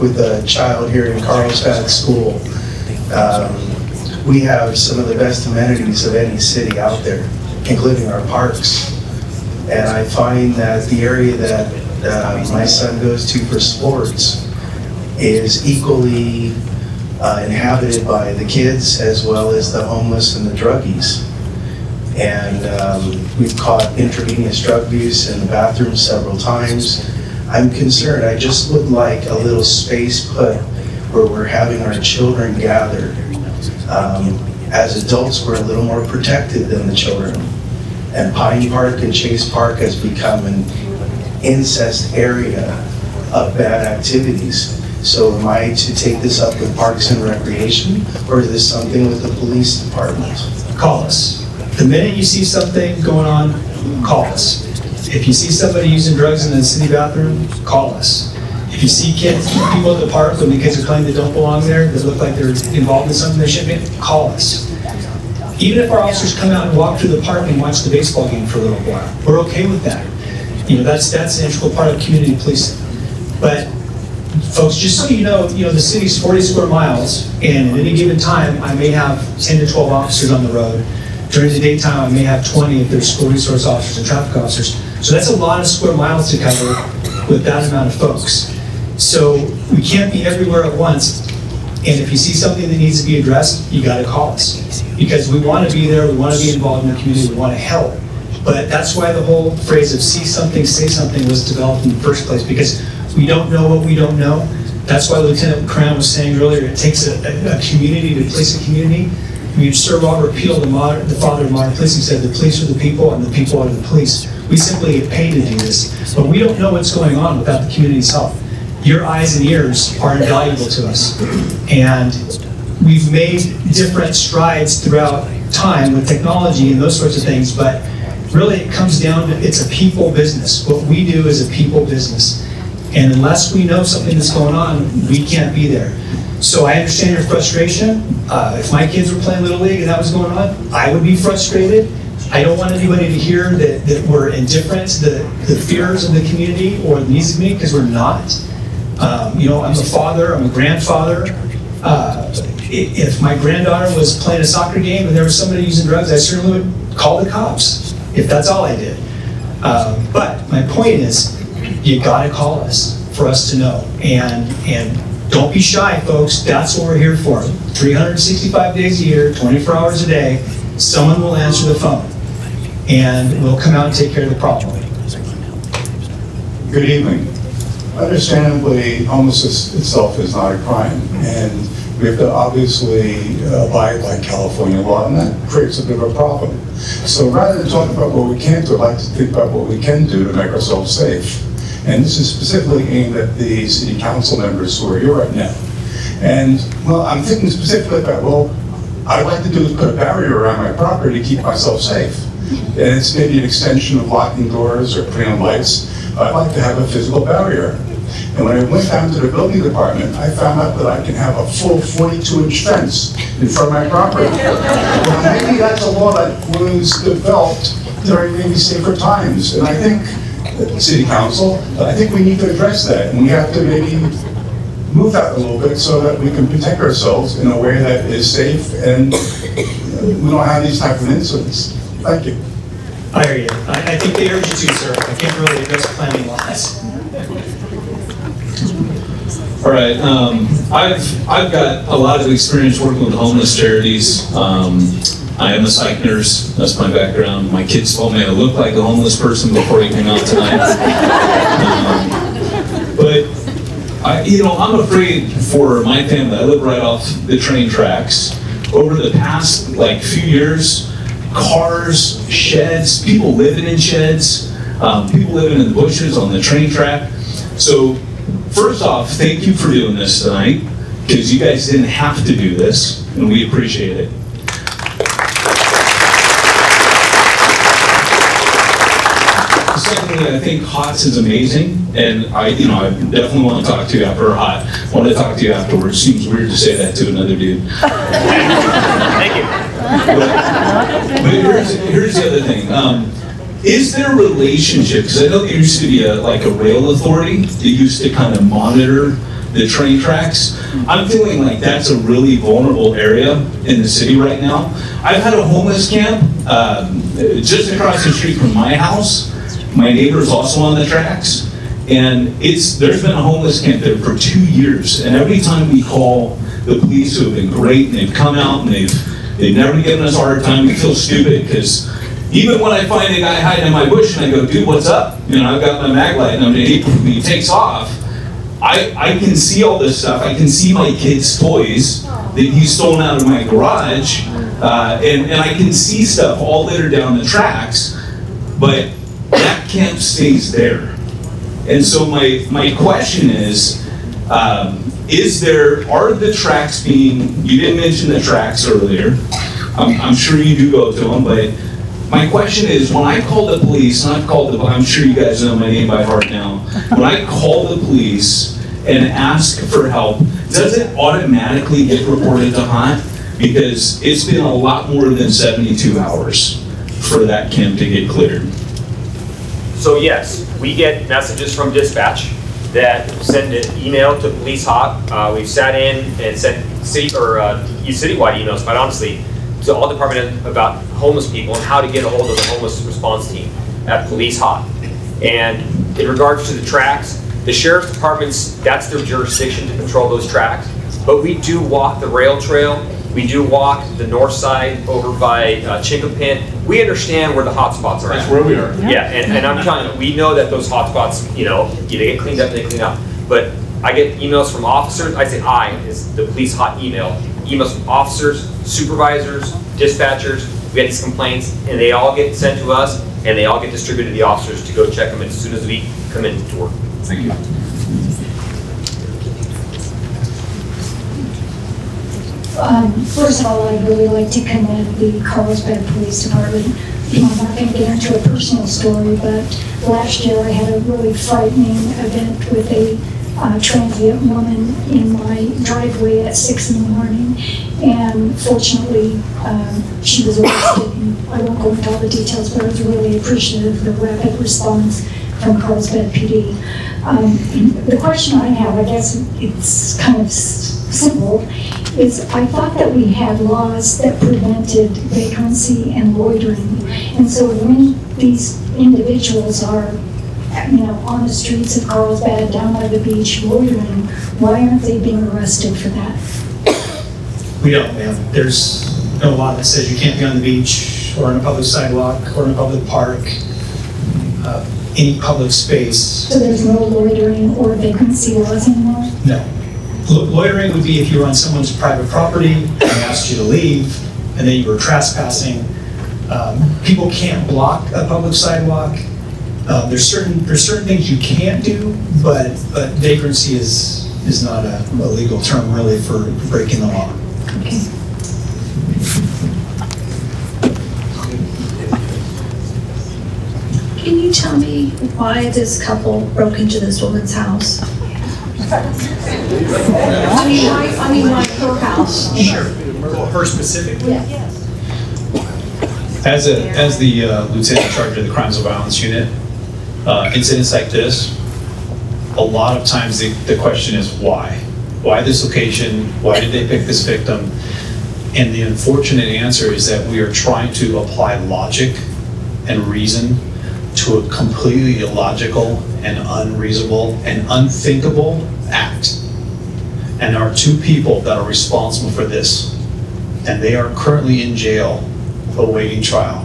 with a child here in Carlsbad School. We have some of the best amenities of any city out there, including our parks. And I find that the area that my son goes to for sports is equally inhabited by the kids as well as the homeless and the druggies. And we've caught intravenous drug use in the bathroom several times. I'm concerned. I just would like a little space put where we're having our children gather. As adults, we're a little more protected than the children. And Pine Park and Chase Park has become an incest area of bad activities. So am I to take this up with Parks and Recreation, or is this something with the police department? Call us. The minute you see something going on, call us. If you see somebody using drugs in the city bathroom, call us. If you see people at the park when the kids are playing that don't belong there, that look like they're involved in something they shouldn't be, call us. Even if our officers come out and walk through the park and watch the baseball game for a little while, we're okay with that. You know, that's an integral part of community policing. But folks, just so you know, the city's 40 square miles, and at any given time, I may have 10 to 12 officers on the road. During the daytime, I may have 20 if there's school resource officers and traffic officers. So that's a lot of square miles to cover with that amount of folks. So we can't be everywhere at once. And if you see something that needs to be addressed, you gotta call us. Because we wanna be there, we wanna be involved in the community, we wanna help. But that's why the whole phrase of see something, say something was developed in the first place, because we don't know what we don't know. That's why Lieutenant Cran was saying earlier, it takes a community to police a community. I mean, Sir Robert Peel, the father of modern policing, said the police are the people and the people are the police. We simply get paid to do this, but we don't know what's going on without the community's help. Your eyes and ears are invaluable to us. And we've made different strides throughout time with technology and those sorts of things, but really it comes down to, it's a people business. What we do is a people business. And unless we know something that's going on, we can't be there. So I understand your frustration. If my kids were playing Little League and that was going on, I would be frustrated. I don't want anybody to hear that we're indifferent to the fears of the community or the needs of the community, because we're not. You know, I'm a father, I'm a grandfather. If my granddaughter was playing a soccer game and there was somebody using drugs, I certainly would call the cops if that's all I did. But my point is, you gotta call us for us to know. And don't be shy, folks. That's what we're here for. 365 days a year, 24 hours a day, someone will answer the phone. And we'll come out and take care of the problem. Good evening. Understandably, homelessness itself is not a crime, and we have to obviously abide by California law, and that creates a bit of a problem. So rather than talk about what we can't do, I'd like to think about what we can do to make ourselves safe. And this is specifically aimed at the city council members who are here right now. And, well, I'm thinking specifically about, well, what I'd like to do is put a barrier around my property to keep myself safe. And it's maybe an extension of locking doors or putting on lights. I'd like to have a physical barrier. And when I went down to the building department, I found out that I can have a full 42-inch fence in front of my property. Well, maybe that's a law that was developed during maybe safer times. And I think, City Council, I think we need to address that. And we have to maybe move that a little bit so that we can protect ourselves in a way that is safe and we don't have these type of incidents. Thank you. I hear you. I think they urge you to, sir. I can't really address planning laws. All right, I've got a lot of experience working with homeless charities. I am a psych nurse, that's my background. My kids told me I looked like a homeless person before I came out tonight. I'm afraid for my family. I live right off the train tracks. Over the past few years, cars, sheds, people living in sheds, people living in the bushes on the train track. So first off, thank you for doing this tonight, because you guys didn't have to do this, and we appreciate it. Secondly, I think HOTS is amazing, and I definitely want to talk to you after HOT. I want to talk to you afterwards. Seems weird to say that to another dude. Thank you. But here's the other thing. Is there a relationship, because I know there used to be a rail authority that used to kind of monitor the train tracks. I'm feeling like that's a really vulnerable area in the city right now. I've had a homeless camp just across the street from my house. My neighbor is also on the tracks, and there's been a homeless camp there for 2 years, and every time we call the police, who have been great, and they've come out and they've never given us a hard time, we feel stupid, because even when I find a guy hiding in my bush and I go, dude, what's up? I've got my mag light, and he takes off. I can see all this stuff. I can see my kid's toys that he's stolen out of my garage, and I can see stuff all littered down the tracks, but that camp stays there. And so my question is are the tracks you didn't mention the tracks earlier. I'm sure you do go to them, but my question is, when I call the police, and I'm sure you guys know my name by heart now, when I call the police and ask for help, does it automatically get reported to HOT? Because it's been a lot more than 72 hours for that camp to get cleared. So yes, we get messages from dispatch that send an email to Police HOT. We've sat in and sent citywide emails, quite honestly, to all departments about homeless people and how to get a hold of the homeless response team at Police HOT. And in regards to the tracks, the sheriff's departments, that's their jurisdiction to control those tracks. But we do walk the rail trail. We do walk the north side over by Chinkapin. We understand where the hot spots are. That's where we are. Yeah, and I'm telling you, we know that those hot spots, they get cleaned up, they clean up. But I get emails from officers. I say I is the Police HOT email. Emails from officers, supervisors, dispatchers. We get these complaints, and they all get sent to us, and they all get distributed to the officers to go check them as soon as we come into work. Thank you. First of all, I'd really like to commend the Carlsbad Police Department. I'm not going to get into a personal story, but last year I had a really frightening event with a transient woman in my driveway at 6 in the morning, and fortunately, she was arrested. I won't go into all the details, but I was really appreciative of the rapid response from Carlsbad PD. The question I have, I guess it's kind of simple, is I thought that we had laws that prevented vagrancy and loitering, and so when these individuals are on the streets of Carlsbad, down by the beach, loitering, why aren't they being arrested for that? We don't, ma'am. There's no law that says you can't be on the beach or on a public sidewalk or in a public park, any public space. So there's no loitering or vagrancy laws anymore? No. Loitering would be if you were on someone's private property and they asked you to leave and then you were trespassing. People can't block a public sidewalk. There's certain things you can't do, but vagrancy is not a legal term really for breaking the law. Okay. Can you tell me why this couple broke into this woman's house? I mean, like her house. Sure. Her specifically? Yes. As the lieutenant in charge of the crimes of violence unit, incidents like this, a lot of times the question is why? Why this location? Why did they pick this victim? And the unfortunate answer is that we are trying to apply logic and reason to a completely illogical and unreasonable and unthinkable act. And there are two people that are responsible for this, and they are currently in jail awaiting trial.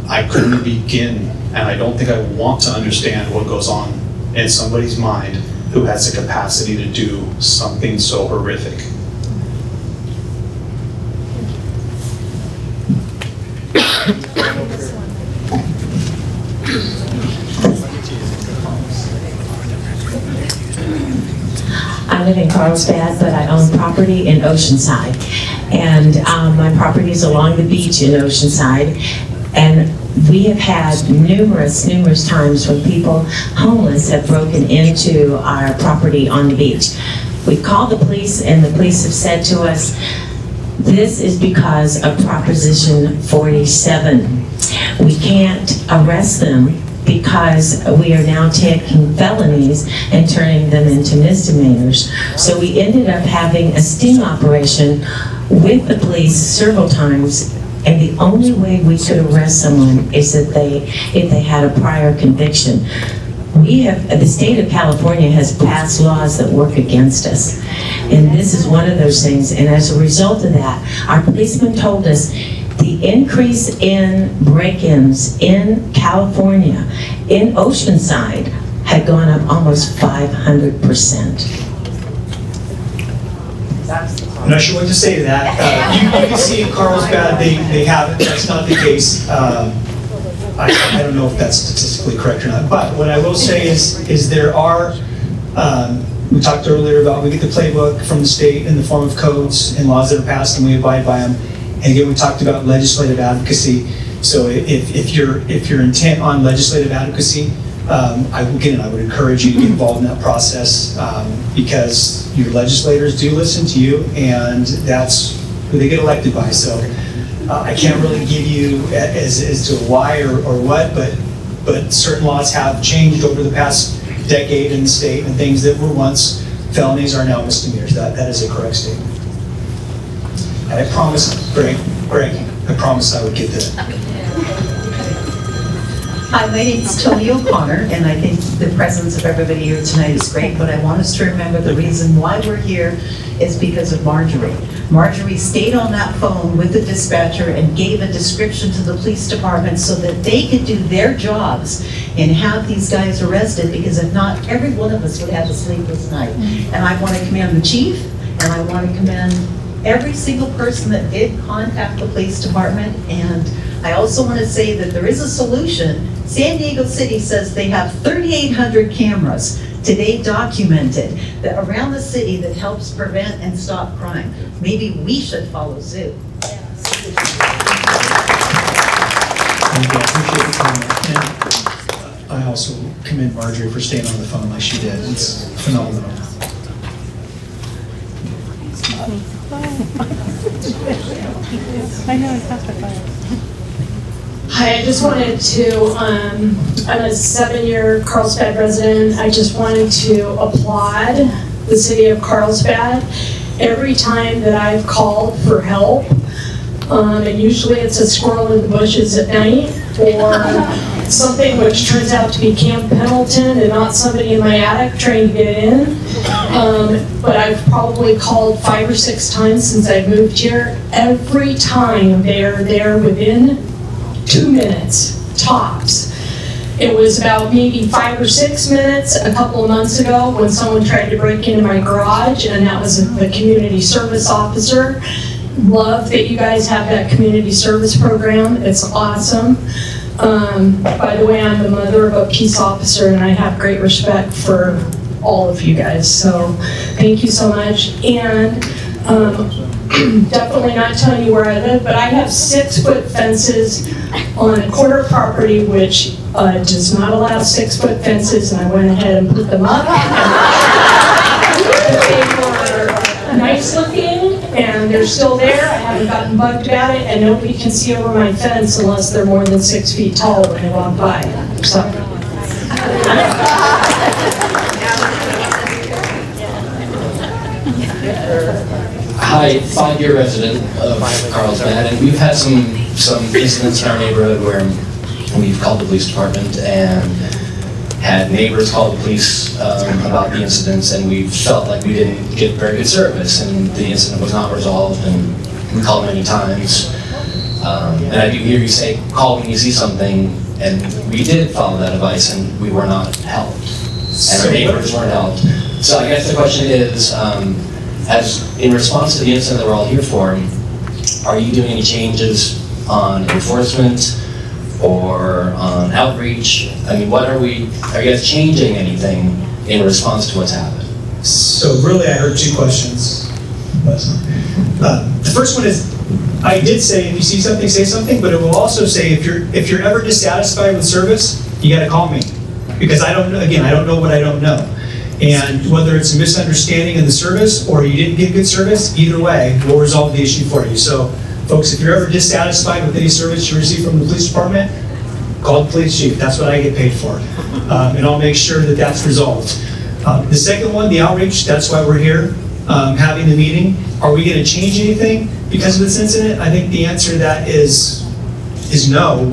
I couldn't begin, and I don't think I want to understand what goes on in somebody's mind who has the capacity to do something so horrific. I live in Carlsbad, but I own property in Oceanside. And my property is along the beach in Oceanside. And we have had numerous times when people homeless have broken into our property on the beach. We've called the police, and the police have said to us, this is because of Proposition 47. We can't arrest them because we are now taking felonies and turning them into misdemeanors. So we ended up having a sting operation with the police several times, and the only way we could arrest someone is if they had a prior conviction. The state of California has passed laws that work against us, and this is one of those things. And as a result of that, our policemen told us the increase in break-ins in California, in Oceanside, had gone up almost 500%. I'm not sure what to say to that. You can see in Carlsbad they haven't. That's not the case. I don't know if that's statistically correct or not. But what I will say is there are. We talked earlier about we get the playbook from the state in the form of codes and laws that are passed, and we abide by them. And again, we talked about legislative advocacy. So if you're intent on legislative advocacy, I would encourage you to get involved in that process because your legislators do listen to you, and that's who they get elected by. So I can't really give you as to why or what, but certain laws have changed over the past decade in the state, and things that were once felonies are now misdemeanors. That is a correct statement. And I promised, Greg, I promised I would get that. Hi, my name is Tony O'Connor, and I think the presence of everybody here tonight is great, but I want us to remember the reason why we're here is because of Marjorie. Marjorie stayed on that phone with the dispatcher and gave a description to the police department so that they could do their jobs and have these guys arrested, because if not, every one of us would have a sleepless night. And I want to commend the chief, and I want to commend every single person that did contact the police department. And I also want to say that there is a solution. San Diego City says they have 3,800 cameras today documented that around the city that helps prevent and stop crime. Maybe we should follow suit. I appreciate the comment. And I also commend Marjorie for staying on the phone like she did. It's phenomenal. I know, it's faster fire. Hi, I just wanted to, I'm a 7-year Carlsbad resident. I just wanted to applaud the city of Carlsbad. Every time that I've called for help, and usually it's a squirrel in the bushes at night, or something which turns out to be Camp Pendleton and not somebody in my attic trying to get in. But I've probably called 5 or 6 times since I've moved here. Every time they're there within 2 minutes, tops. It was about maybe 5 or 6 minutes a couple of months ago when someone tried to break into my garage, and that was the community service officer. Love that you guys have that community service program. It's awesome. By the way, I'm the mother of a peace officer, and I have great respect for all of you guys. So thank you so much. And definitely not telling you where I live, but I have 6-foot fences on a quarter property, which does not allow 6-foot fences, and I went ahead and put them up. They were nice looking, and they're still there. I haven't gotten bugged about it, and nobody can see over my fence unless they're more than 6 feet tall when they walk by. So. Hi, 5-year resident of Carlsbad, and we've had some incidents in our neighborhood where we've called the police department and had neighbors call the police about the incidents, and we felt like we didn't get very good service, and the incident was not resolved, and we called many times. And I do hear you say, call when you see something, and we did follow that advice, and we were not helped, and our neighbors weren't helped. So I guess the question is, as in response to the incident that we're all here for, are you doing any changes on enforcement or on outreach? I mean, what are you guys changing anything in response to what's happened? So really, I heard 2 questions. The first one is, I did say if you see something, say something, but it will also say if you're ever dissatisfied with service, you got to call me, because I don't know. Again, I don't know what I don't know. And whether it's a misunderstanding in the service or you didn't get good service, either way, we'll resolve the issue for you. So, folks, if you're ever dissatisfied with any service you receive from the police department, call the police chief. That's what I get paid for. And I'll make sure that that's resolved. The second one, the outreach, that's why we're here, having the meeting. Are we going to change anything because of this incident? I think the answer to that is no.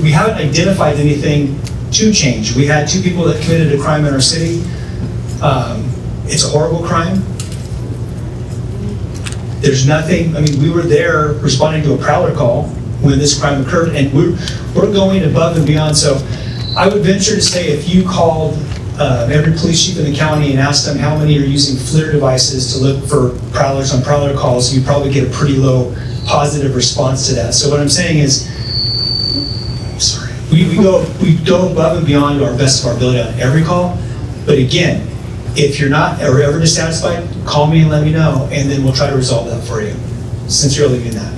We haven't identified anything to change. We had 2 people that committed a crime in our city. It's a horrible crime. There's nothing, I mean, we were there responding to a prowler call when this crime occurred, and we're going above and beyond. So I would venture to say if you called every police chief in the county and asked them how many are using FLIR devices to look for prowlers on prowler calls, you'd probably get a pretty low positive response to that. So what I'm saying is, we go above and beyond our best of our ability on every call. But again, if you're not ever dissatisfied, call me and let me know, and then we'll try to resolve that for you. Sincerely mean that.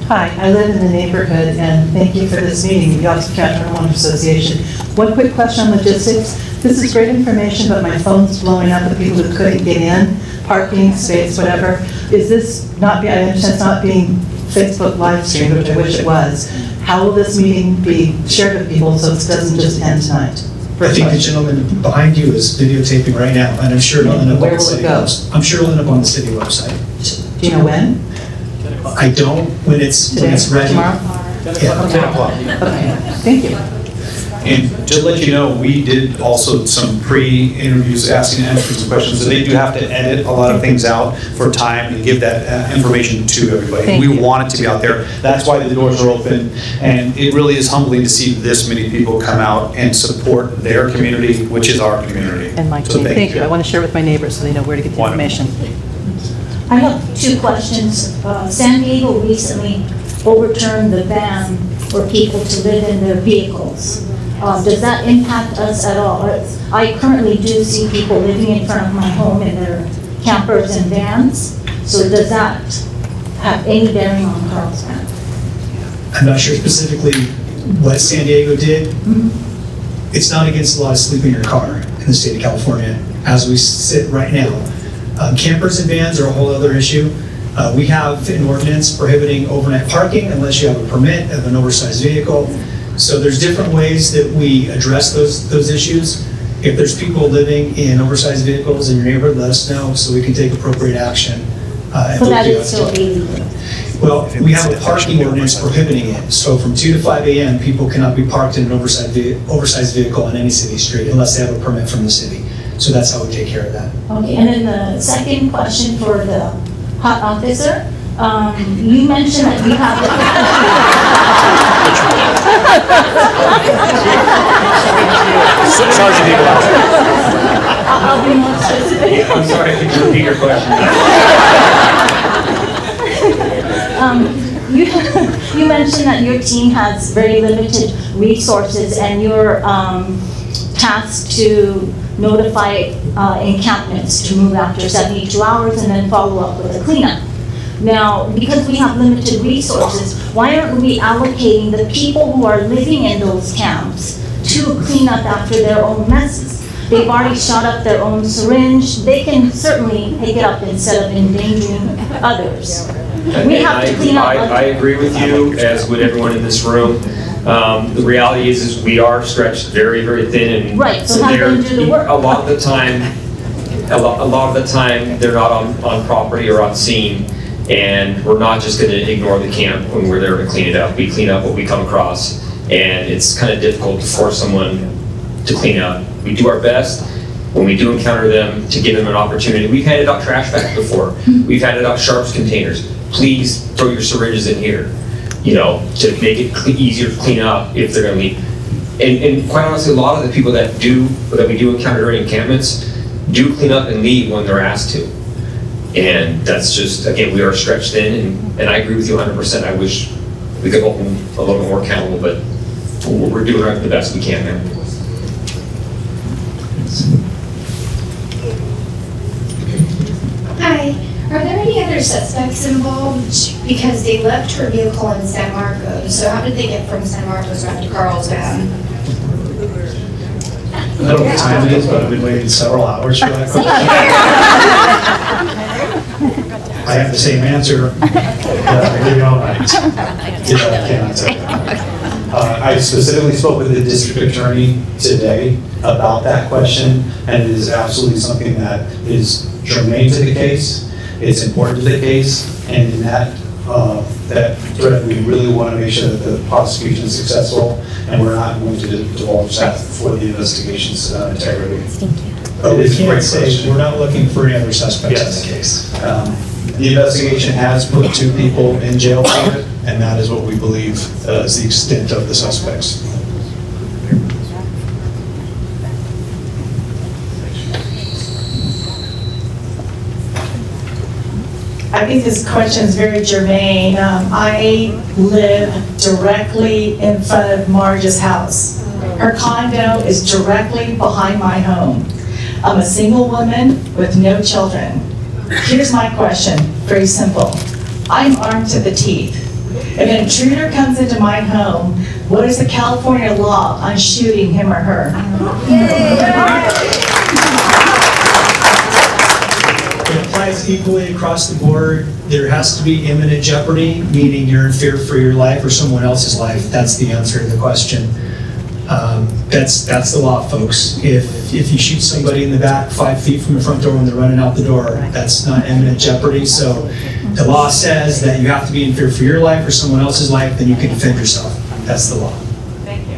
Hi, I live in the neighborhood, and thank you for this meeting, the Oxford County Homeowners Association. One quick question on logistics. This is great information, but my phone's blowing up with people who couldn't get in, parking, space, whatever. Is this not being, I understand it's not being Facebook live streamed, which I wish it was. How will this meeting be shared with people so it doesn't just end tonight? I think the gentleman behind you is videotaping right now, and I'm sure it'll end up on the city website. I'm sure it'll end up on the city website. Do you know when? I don't. When it's ready. Tomorrow? Yeah, 10 o'clock. Okay, thank you. And to let you know, we did also some pre-interviews answering some questions, so they do have to edit a lot of things out for time and give that information to everybody. We want it to be out there. That's why the doors are open, and it really is humbling to see this many people come out and support their community, which is our community. And my team. Thank you. I want to share with my neighbors so they know where to get the information. I have 2 questions. San Diego recently overturned the ban for people to live in their vehicles. Does that impact us at all? I currently do see people living in front of my home in their campers and vans. So does that have any bearing on Carlsbad? I'm not sure specifically what San Diego did, it's not against the law to sleep in your car in the state of California as we sit right now. Campers and vans are a whole other issue. We have an ordinance prohibiting overnight parking unless you have a permit of an oversized vehicle. So there's different ways that we address those issues. If there's people living in oversized vehicles in your neighborhood, let us know so we can take appropriate action. So that is still illegal? Well, we have a parking ordinance prohibiting it. So from 2 to 5 a.m., people cannot be parked in an oversized vehicle on any city street unless they have a permit from the city. So that's how we take care of that. Okay, and then the second question for the hot officer. You mentioned that you have Sergeant Eagle. I'll be more specific. I'm sorry, could you repeat your question? You mentioned that your team has very limited resources and you're tasked to notify encampments to move after 72 hours and then follow up with a cleanup. Now, because we have limited resources, why aren't we allocating the people who are living in those camps to clean up after their own messes? They've already shot up their own syringe. They can certainly pick it up instead of endangering others. We have to clean up. I agree with you, as would everyone in this room. The reality is we are stretched very, very thin, and right. So have them do the work. A lot of the time, they're not on property or on scene, and we're not just going to ignore the camp when we're there to clean it up. We clean up what we come across, and it's kind of difficult to force someone to clean up. We do our best. When we do encounter them, to give them an opportunity. We've handed out trash bags before. We've handed out sharps containers. Please throw your syringes in here, you know, to make it easier to clean up if they're going to leave. And quite honestly, a lot of the people that we do encounter during encampments do clean up and leave when they're asked to. And that's just, again, we are stretched thin, and I agree with you 100%. I wish we could hold them a little bit more accountable, but we're doing the best we can there. Hi. Are there any other suspects involved? Because they left her vehicle in San Marcos, so how did they get from San Marcos back to Carlsbad? I don't know what time it is, but I've been waiting several hours for that question. I have the same answer that I gave all night. I cannot tell you. I specifically spoke with the district attorney today about that question, and it is absolutely something that is germane to the case. It's important to the case, and in that thread, we really want to make sure that the prosecution is successful, and we're not going to divulge that for the investigation's integrity. But we can't say we're not looking for any other suspects in the case. The investigation has put 2 people in jail for it, and that is what we believe is the extent of the suspects. I think this question is very germane. I live directly in front of Marge's house. Her condo is directly behind my home. I'm a single woman with no children. Here's my question, very simple. I'm armed to the teeth. If an intruder comes into my home, what is the California law on shooting him or her? It applies equally across the board. There has to be imminent jeopardy, meaning you're in fear for your life or someone else's life. That's the answer to the question. That's the law, folks. If you shoot somebody in the back 5 feet from the front door when they're running out the door, that's not imminent jeopardy. So the law says that you have to be in fear for your life or someone else's life, then you can defend yourself. That's the law. Thank you.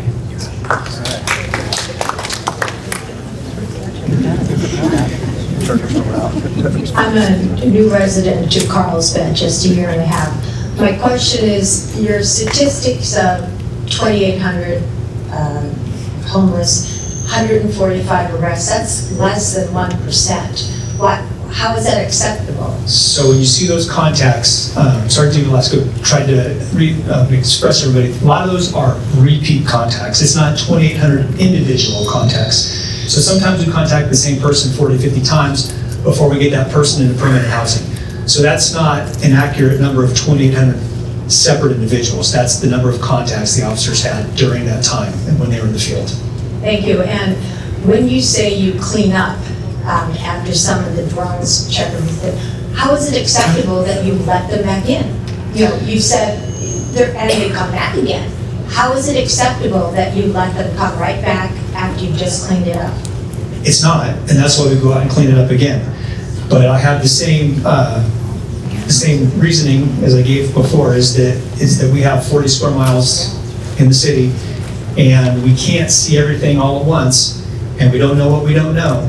I'm a new resident to Carlsbad, just a year and a half. My question is, your statistics of 2,800 homeless, 145 arrests, that's less than 1%. How is that acceptable? So when you see those contacts, Sergeant Velasco tried to express to everybody, a lot of those are repeat contacts. It's not 2,800 individual contacts. So sometimes we contact the same person 40, 50 times before we get that person into permanent housing. So that's not an accurate number of 2,800 separate individuals. That's the number of contacts the officers had during that time and when they were in the field. Thank you. And when you say you clean up after some of the drones check everything, how is it acceptable that you let them back in? You know, you said, and they come back again. How is it acceptable that you let them come right back after you've just cleaned it up? It's not, and that's why we go out and clean it up again. But I have the same reasoning as I gave before, is that we have 40 square miles in the city, and we can't see everything all at once, and we don't know what we don't know.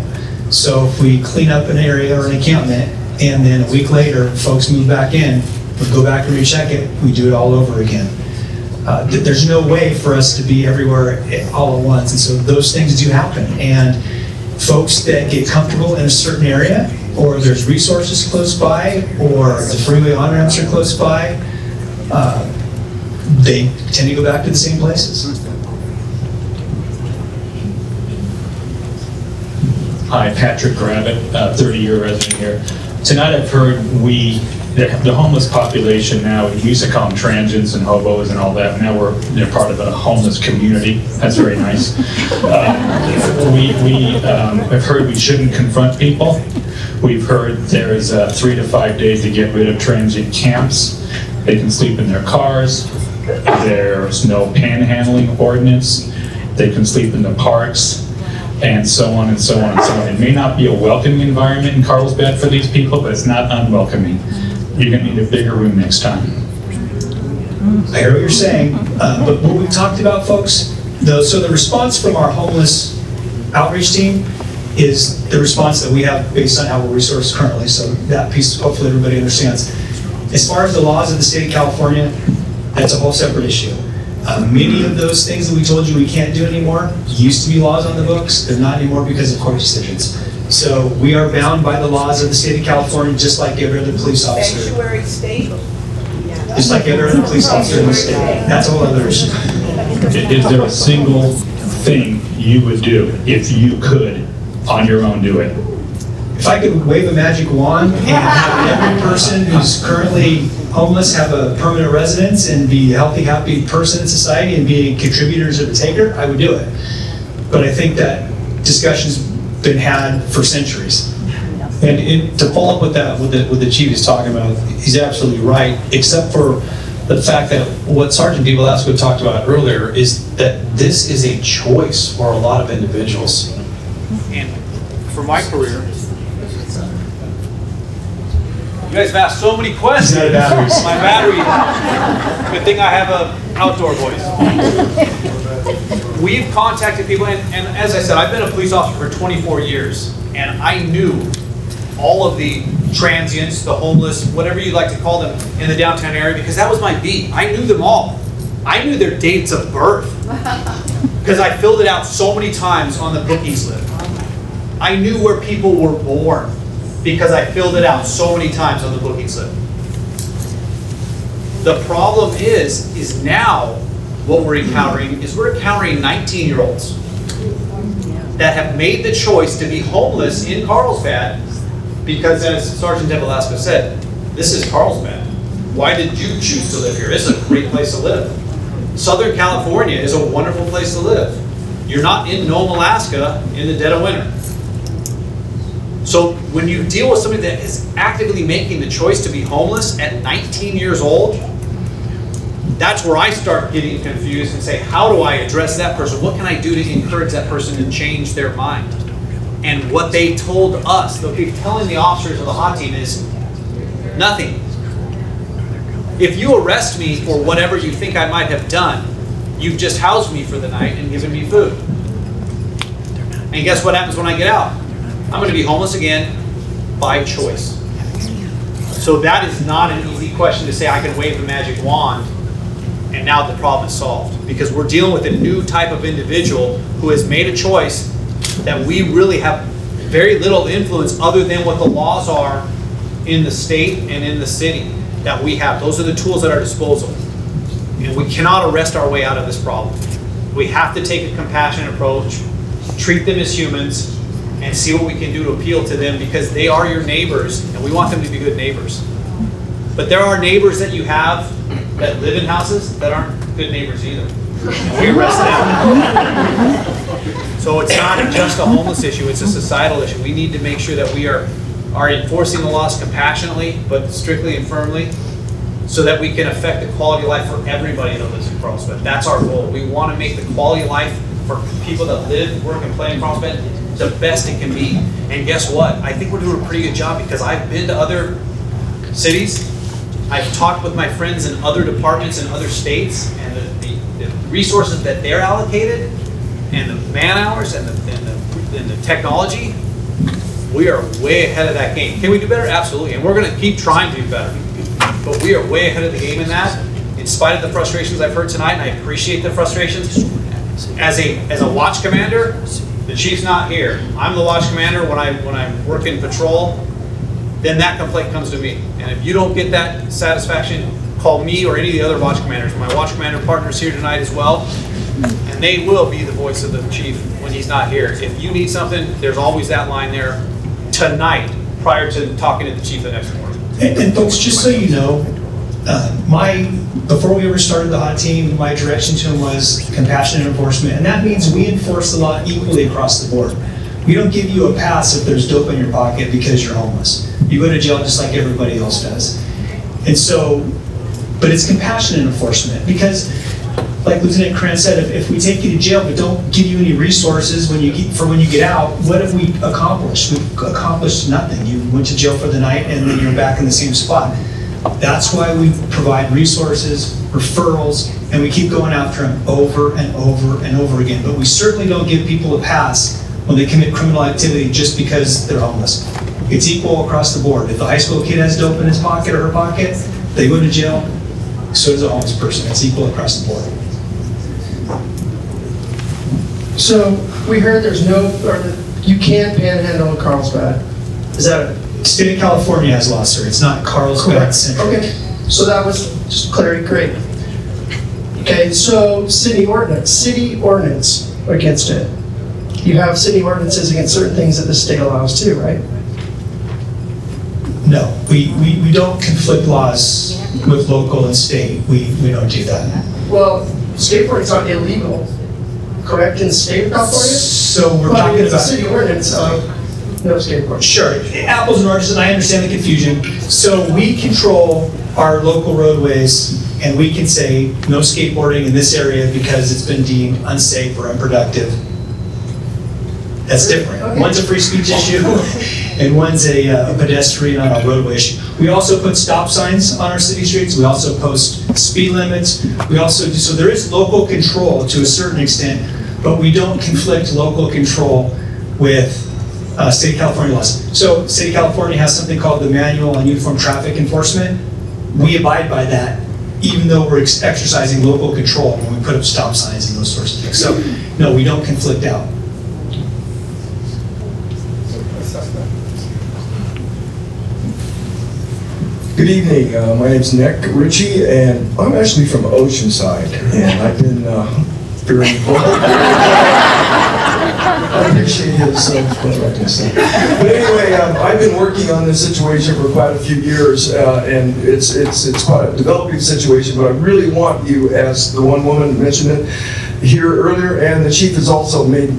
So if we clean up an area or an encampment, and then a week later, folks move back in, we go back and recheck it, we do it all over again. There's no way for us to be everywhere all at once, and so those things do happen. And folks that get comfortable in a certain area, or there's resources close by, or the freeway on-ramps are close by, they tend to go back to the same places. Hi, Patrick Gravitt, 30-year resident here. Tonight I've heard the homeless population now, we used to call them transients and hobos and all that, now they're part of a homeless community. That's very nice. I've heard we shouldn't confront people. We've heard there's 3 to 5 days to get rid of transient camps. They can sleep in their cars. There's no panhandling ordinance. They can sleep in the parks, and so on and so on and so on. It may not be a welcoming environment in Carlsbad for these people, but it's not unwelcoming. You're going to need a bigger room next time. I hear what you're saying, but what we talked about, folks, so the response from our homeless outreach team is the response that we have based on how we're resourced currently, so that piece, hopefully everybody understands. As far as the laws of the state of California, that's a whole separate issue. Many of those things that we told you we can't do anymore used to be laws on the books. They're not anymore because of court decisions. So we are bound by the laws of the state of California, just like every other police officer. Sanctuary state. Just like every other police officer in the state. That's a whole other issue. Is there a single thing you would do if you could, on your own, do it? If I could wave a magic wand and have every person who's currently homeless have a permanent residence and be a healthy, happy person in society and be contributors of the taker, I would do it. But I think that discussion's been had for centuries. And to follow up with that, what the chief is talking about, he's absolutely right, except for the fact that what Sergeant DeVelasco talked about earlier is that this is a choice for a lot of individuals. And for my career, you guys have asked so many questions. My battery. Good thing I have an outdoor voice. We've contacted people, and as I said, I've been a police officer for 24 years, and I knew all of the transients, the homeless, whatever you like to call them, in the downtown area, because that was my beat. I knew them all. I knew their dates of birth, because I filled it out so many times on the booking slip. I knew where people were born, because I filled it out so many times on the booking slip. The problem is now what we're encountering is we're encountering 19-year-olds that have made the choice to be homeless in Carlsbad because, as Sergeant DeVelasco said, this is Carlsbad. Why did you choose to live here? This is a great place to live. Southern California is a wonderful place to live. You're not in Nome, Alaska in the dead of winter. So when you deal with somebody that is actively making the choice to be homeless at 19 years old, that's where I start getting confused and say, how do I address that person? What can I do to encourage that person to change their mind? And what they told us, they'll keep telling the officers of the HOT team is nothing. If you arrest me for whatever you think I might have done, you've just housed me for the night and given me food. And guess what happens when I get out? I'm going to be homeless again by choice. So that is not an easy question to say I can wave a magic wand and now the problem is solved. Because we're dealing with a new type of individual who has made a choice that we really have very little influence other than what the laws are in the state and in the city that we have. Those are the tools at our disposal. And we cannot arrest our way out of this problem. We have to take a compassionate approach, treat them as humans, and see what we can do to appeal to them because they are your neighbors and we want them to be good neighbors. But there are neighbors that you have that live in houses that aren't good neighbors either. And we arrest them. So it's not just a homeless issue, it's a societal issue. We need to make sure that we are enforcing the laws compassionately, but strictly and firmly, so that we can affect the quality of life for everybody that lives in Carlsbad. That's our goal. We want to make the quality of life for people that live, work, and play in Carlsbad the best it can be. And guess what? I think we're doing a pretty good job, because I've been to other cities. I've talked with my friends in other departments in other states, and the resources that they're allocated, and the man hours, and the technology, we are way ahead of that game. Can we do better? Absolutely. And we're going to keep trying to do better. But we are way ahead of the game in that, in spite of the frustrations I've heard tonight, and I appreciate the frustrations. As a watch commander, the chief's not here. I'm the watch commander when I work in patrol. Then that complaint comes to me. And if you don't get that satisfaction, call me or any of the other watch commanders. My watch commander partner's here tonight as well, and they will be the voice of the chief when he's not here. If you need something, there's always that line there tonight prior to talking to the chief the next morning. And folks, just so you know, before we ever started the hot team, my direction to him was compassionate enforcement, and that means we enforce the law equally across the board. We don't give you a pass if there's dope in your pocket because you're homeless. You go to jail just like everybody else does. And so, but it's compassionate enforcement, because like Lieutenant Kranz said, if we take you to jail but don't give you any resources when you get out, what have we accomplished? We've accomplished nothing. You went to jail for the night and then you're back in the same spot. That's why we provide resources, referrals, and we keep going after them over and over and over again. But we certainly don't give people a pass when they commit criminal activity just because they're homeless. It's equal across the board. If the high school kid has dope in his pocket or her pocket, they go to jail, so does a homeless person. It's equal across the board. So we heard you can't panhandle in Carlsbad. Is that State of California has laws, sir. It's not Carlsbad centric. Okay, so that was just clarity. Great. Okay, so city ordinance against it. You have city ordinances against certain things that the state allows too, right? No, we don't conflict laws with local and state. We don't do that. Well, skateboarding's not illegal, correct, in the state of California? So we're talking about city ordinance of no skateboarding. Sure, apples and oranges, and I understand the confusion. So we control our local roadways, and we can say no skateboarding in this area because it's been deemed unsafe or unproductive. That's different. Okay. One's a free speech issue, and one's a pedestrian on a roadway issue. We also put stop signs on our city streets. We also post speed limits. We also do, so there is local control to a certain extent, but we don't conflict local control with State of California laws. So State of California has something called the Manual on Uniform Traffic Enforcement. We abide by that, even though we're exercising local control when we put up stop signs and those sorts of things. So no, we don't conflict out. Good evening, my name's Nick Ritchie, and I'm actually from Oceanside, and I've been very involved. I appreciate his but anyway, I've been working on this situation for quite a few years, and it's quite a developing situation, but I really want you, as the one woman mentioned it here earlier, and the chief has also made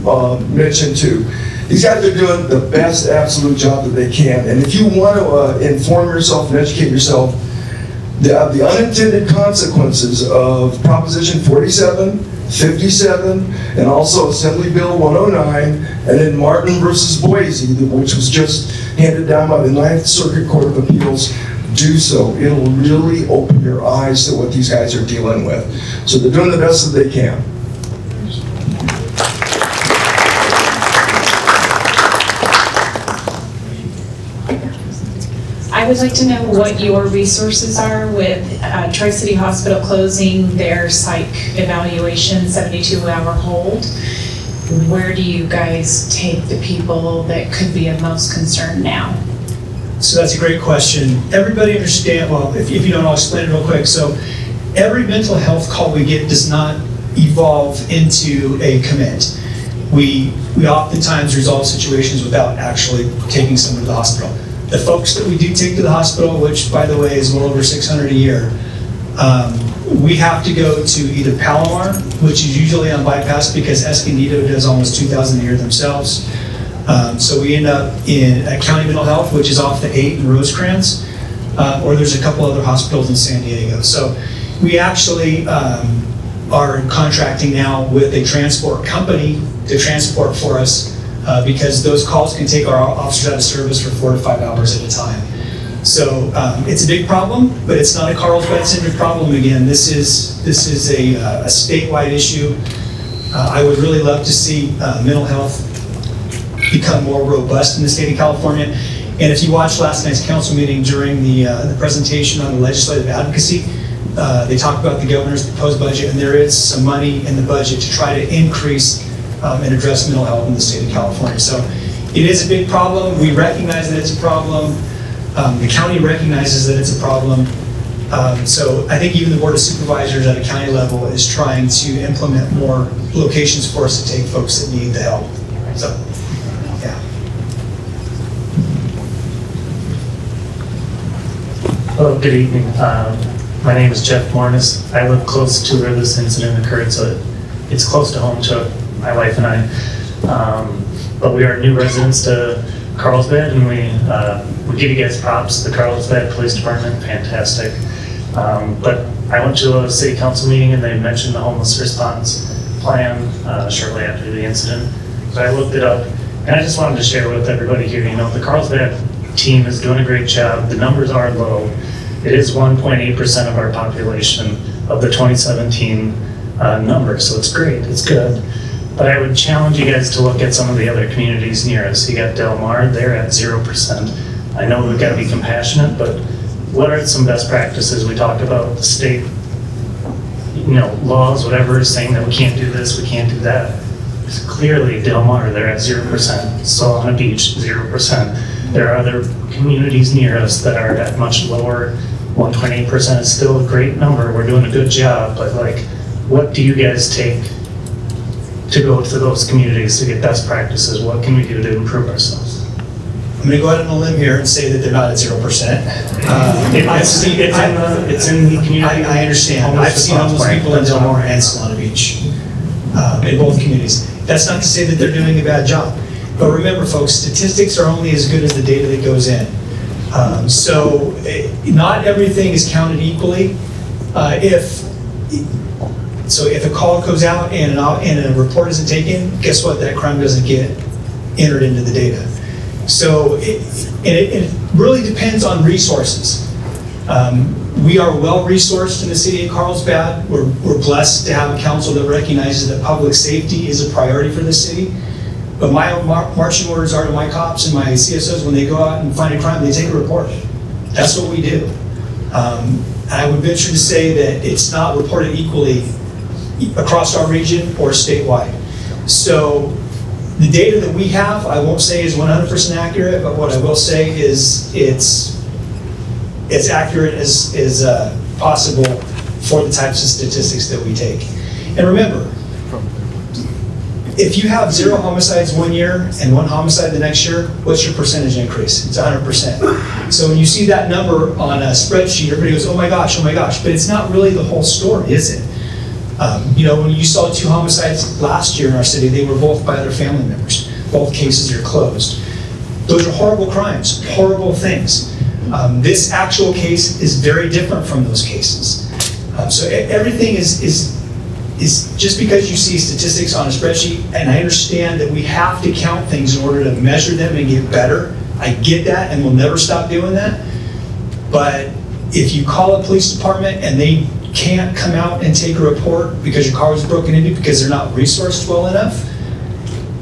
mention to, these guys are doing the best absolute job that they can. And if you want to inform yourself and educate yourself, the unintended consequences of Proposition 47, 57, and also Assembly Bill 109, and then Martin versus Boise, which was just handed down by the 9th Circuit Court of Appeals, do so. It'll really open your eyes to what these guys are dealing with. So they're doing the best that they can. I would like to know what your resources are with Tri-City Hospital closing their psych evaluation 72-hour hold. Where do you guys take the people that could be of most concern now? So that's a great question. Everybody understand, well, if you don't, I'll explain it real quick. So every mental health call we get does not evolve into a commit. We oftentimes resolve situations without actually taking someone to the hospital. The folks that we do take to the hospital, which by the way is well over 600 a year, we have to go to either Palomar, which is usually on bypass because Escondido does almost 2,000 a year themselves. So we end up at County Mental Health, which is off the 8 in Rosecrans, or there's a couple other hospitals in San Diego. So we actually are contracting now with a transport company to transport for us because those calls can take our officers out of service for 4 to 5 hours at a time. So it's a big problem, but it's not a Carlsbad-centric problem. Again, this is a statewide issue. I would really love to see mental health become more robust in the state of California. And if you watched last night's council meeting during the presentation on the legislative advocacy, they talked about the governor's proposed budget, and there is some money in the budget to try to increase and address mental health in the state of California. So it is a big problem. We recognize that it's a problem. The county recognizes that it's a problem. So I think even the Board of Supervisors at a county level is trying to implement more locations for us to take folks that need the help. So, yeah. Hello, good evening. My name is Jeff Mornis. I live close to where this incident occurred, so it's close to home to my wife and I. But we are new residents to Carlsbad, and we give you guys props. The Carlsbad Police Department, fantastic. But I went to a city council meeting and they mentioned the homeless response plan shortly after the incident. So I looked it up, and I just wanted to share with everybody here, you know, the Carlsbad team is doing a great job. The numbers are low. It is 1.8% of our population of the 2017 number, so it's great, it's good. But I would challenge you guys to look at some of the other communities near us. You got Del Mar, they're at 0%. I know we've got to be compassionate, but what are some best practices? We talked about the state, you know, laws, whatever, saying that we can't do this, we can't do that. It's clearly Del Mar, they're at 0%. Solana Beach, 0%. There are other communities near us that are at much lower. 1.8% is still a great number. We're doing a good job, but like, what do you guys take to go to those communities to get best practices? What can we do to improve ourselves? I'm going to go out on a limb here and say that they're not at 0%. It's in the community. I understand. I've seen homeless people in Del Mar and Solana Beach, in both communities. That's not to say that they're doing a bad job. But remember, folks, statistics are only as good as the data that goes in. So not everything is counted equally. If a call goes out and a report isn't taken, guess what? That crime doesn't get entered into the data. So it really depends on resources. We are well resourced in the city of Carlsbad. We're blessed to have a council that recognizes that public safety is a priority for the city. But my own marching orders are to my cops and my CSOs, when they go out and find a crime, they take a report. That's what we do. I would venture to say that it's not reported equally across our region or statewide. So the data that we have, I won't say is 100% accurate, but what I will say is it's accurate as possible for the types of statistics that we take. And remember, if you have 0 homicides one year and 1 homicide the next year, what's your percentage increase? It's 100%. So when you see that number on a spreadsheet, everybody goes, oh my gosh, but it's not really the whole story, is it? You know, when you saw 2 homicides last year in our city, they were both by other family members. Both cases are closed. Those are horrible crimes, horrible things. This actual case is very different from those cases. So everything is just because you see statistics on a spreadsheet, and I understand that we have to count things in order to measure them and get better. I get that, and we'll never stop doing that. But if you call a police department and they can't come out and take a report because your car was broken into because they're not resourced well enough,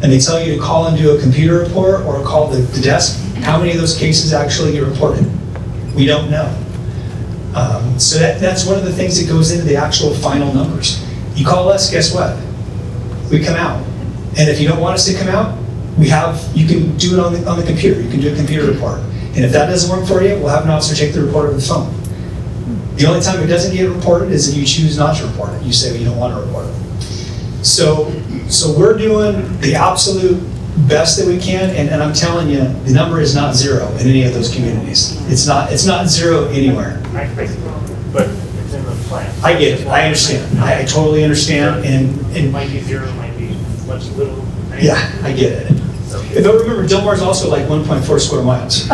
and they tell you to call and do a computer report or call the desk, how many of those cases actually get reported? We don't know. So that's one of the things that goes into the actual final numbers. You call us, guess what? We come out. And if you don't want us to come out, you can do it on the computer. You can do a computer report. And if that doesn't work for you, we'll have an officer take the report over the phone. The only time it doesn't get reported is if you choose not to report it. You say, well, you don't want to report it. So we're doing the absolute best that we can, and I'm telling you, the number is not 0 in any of those communities. It's not 0 anywhere. But it's in the plan. I get it, I understand, I totally understand, and It might be zero, it might be much little. yeah, I get it. But remember, Del Mar's also like 1.4 square miles. So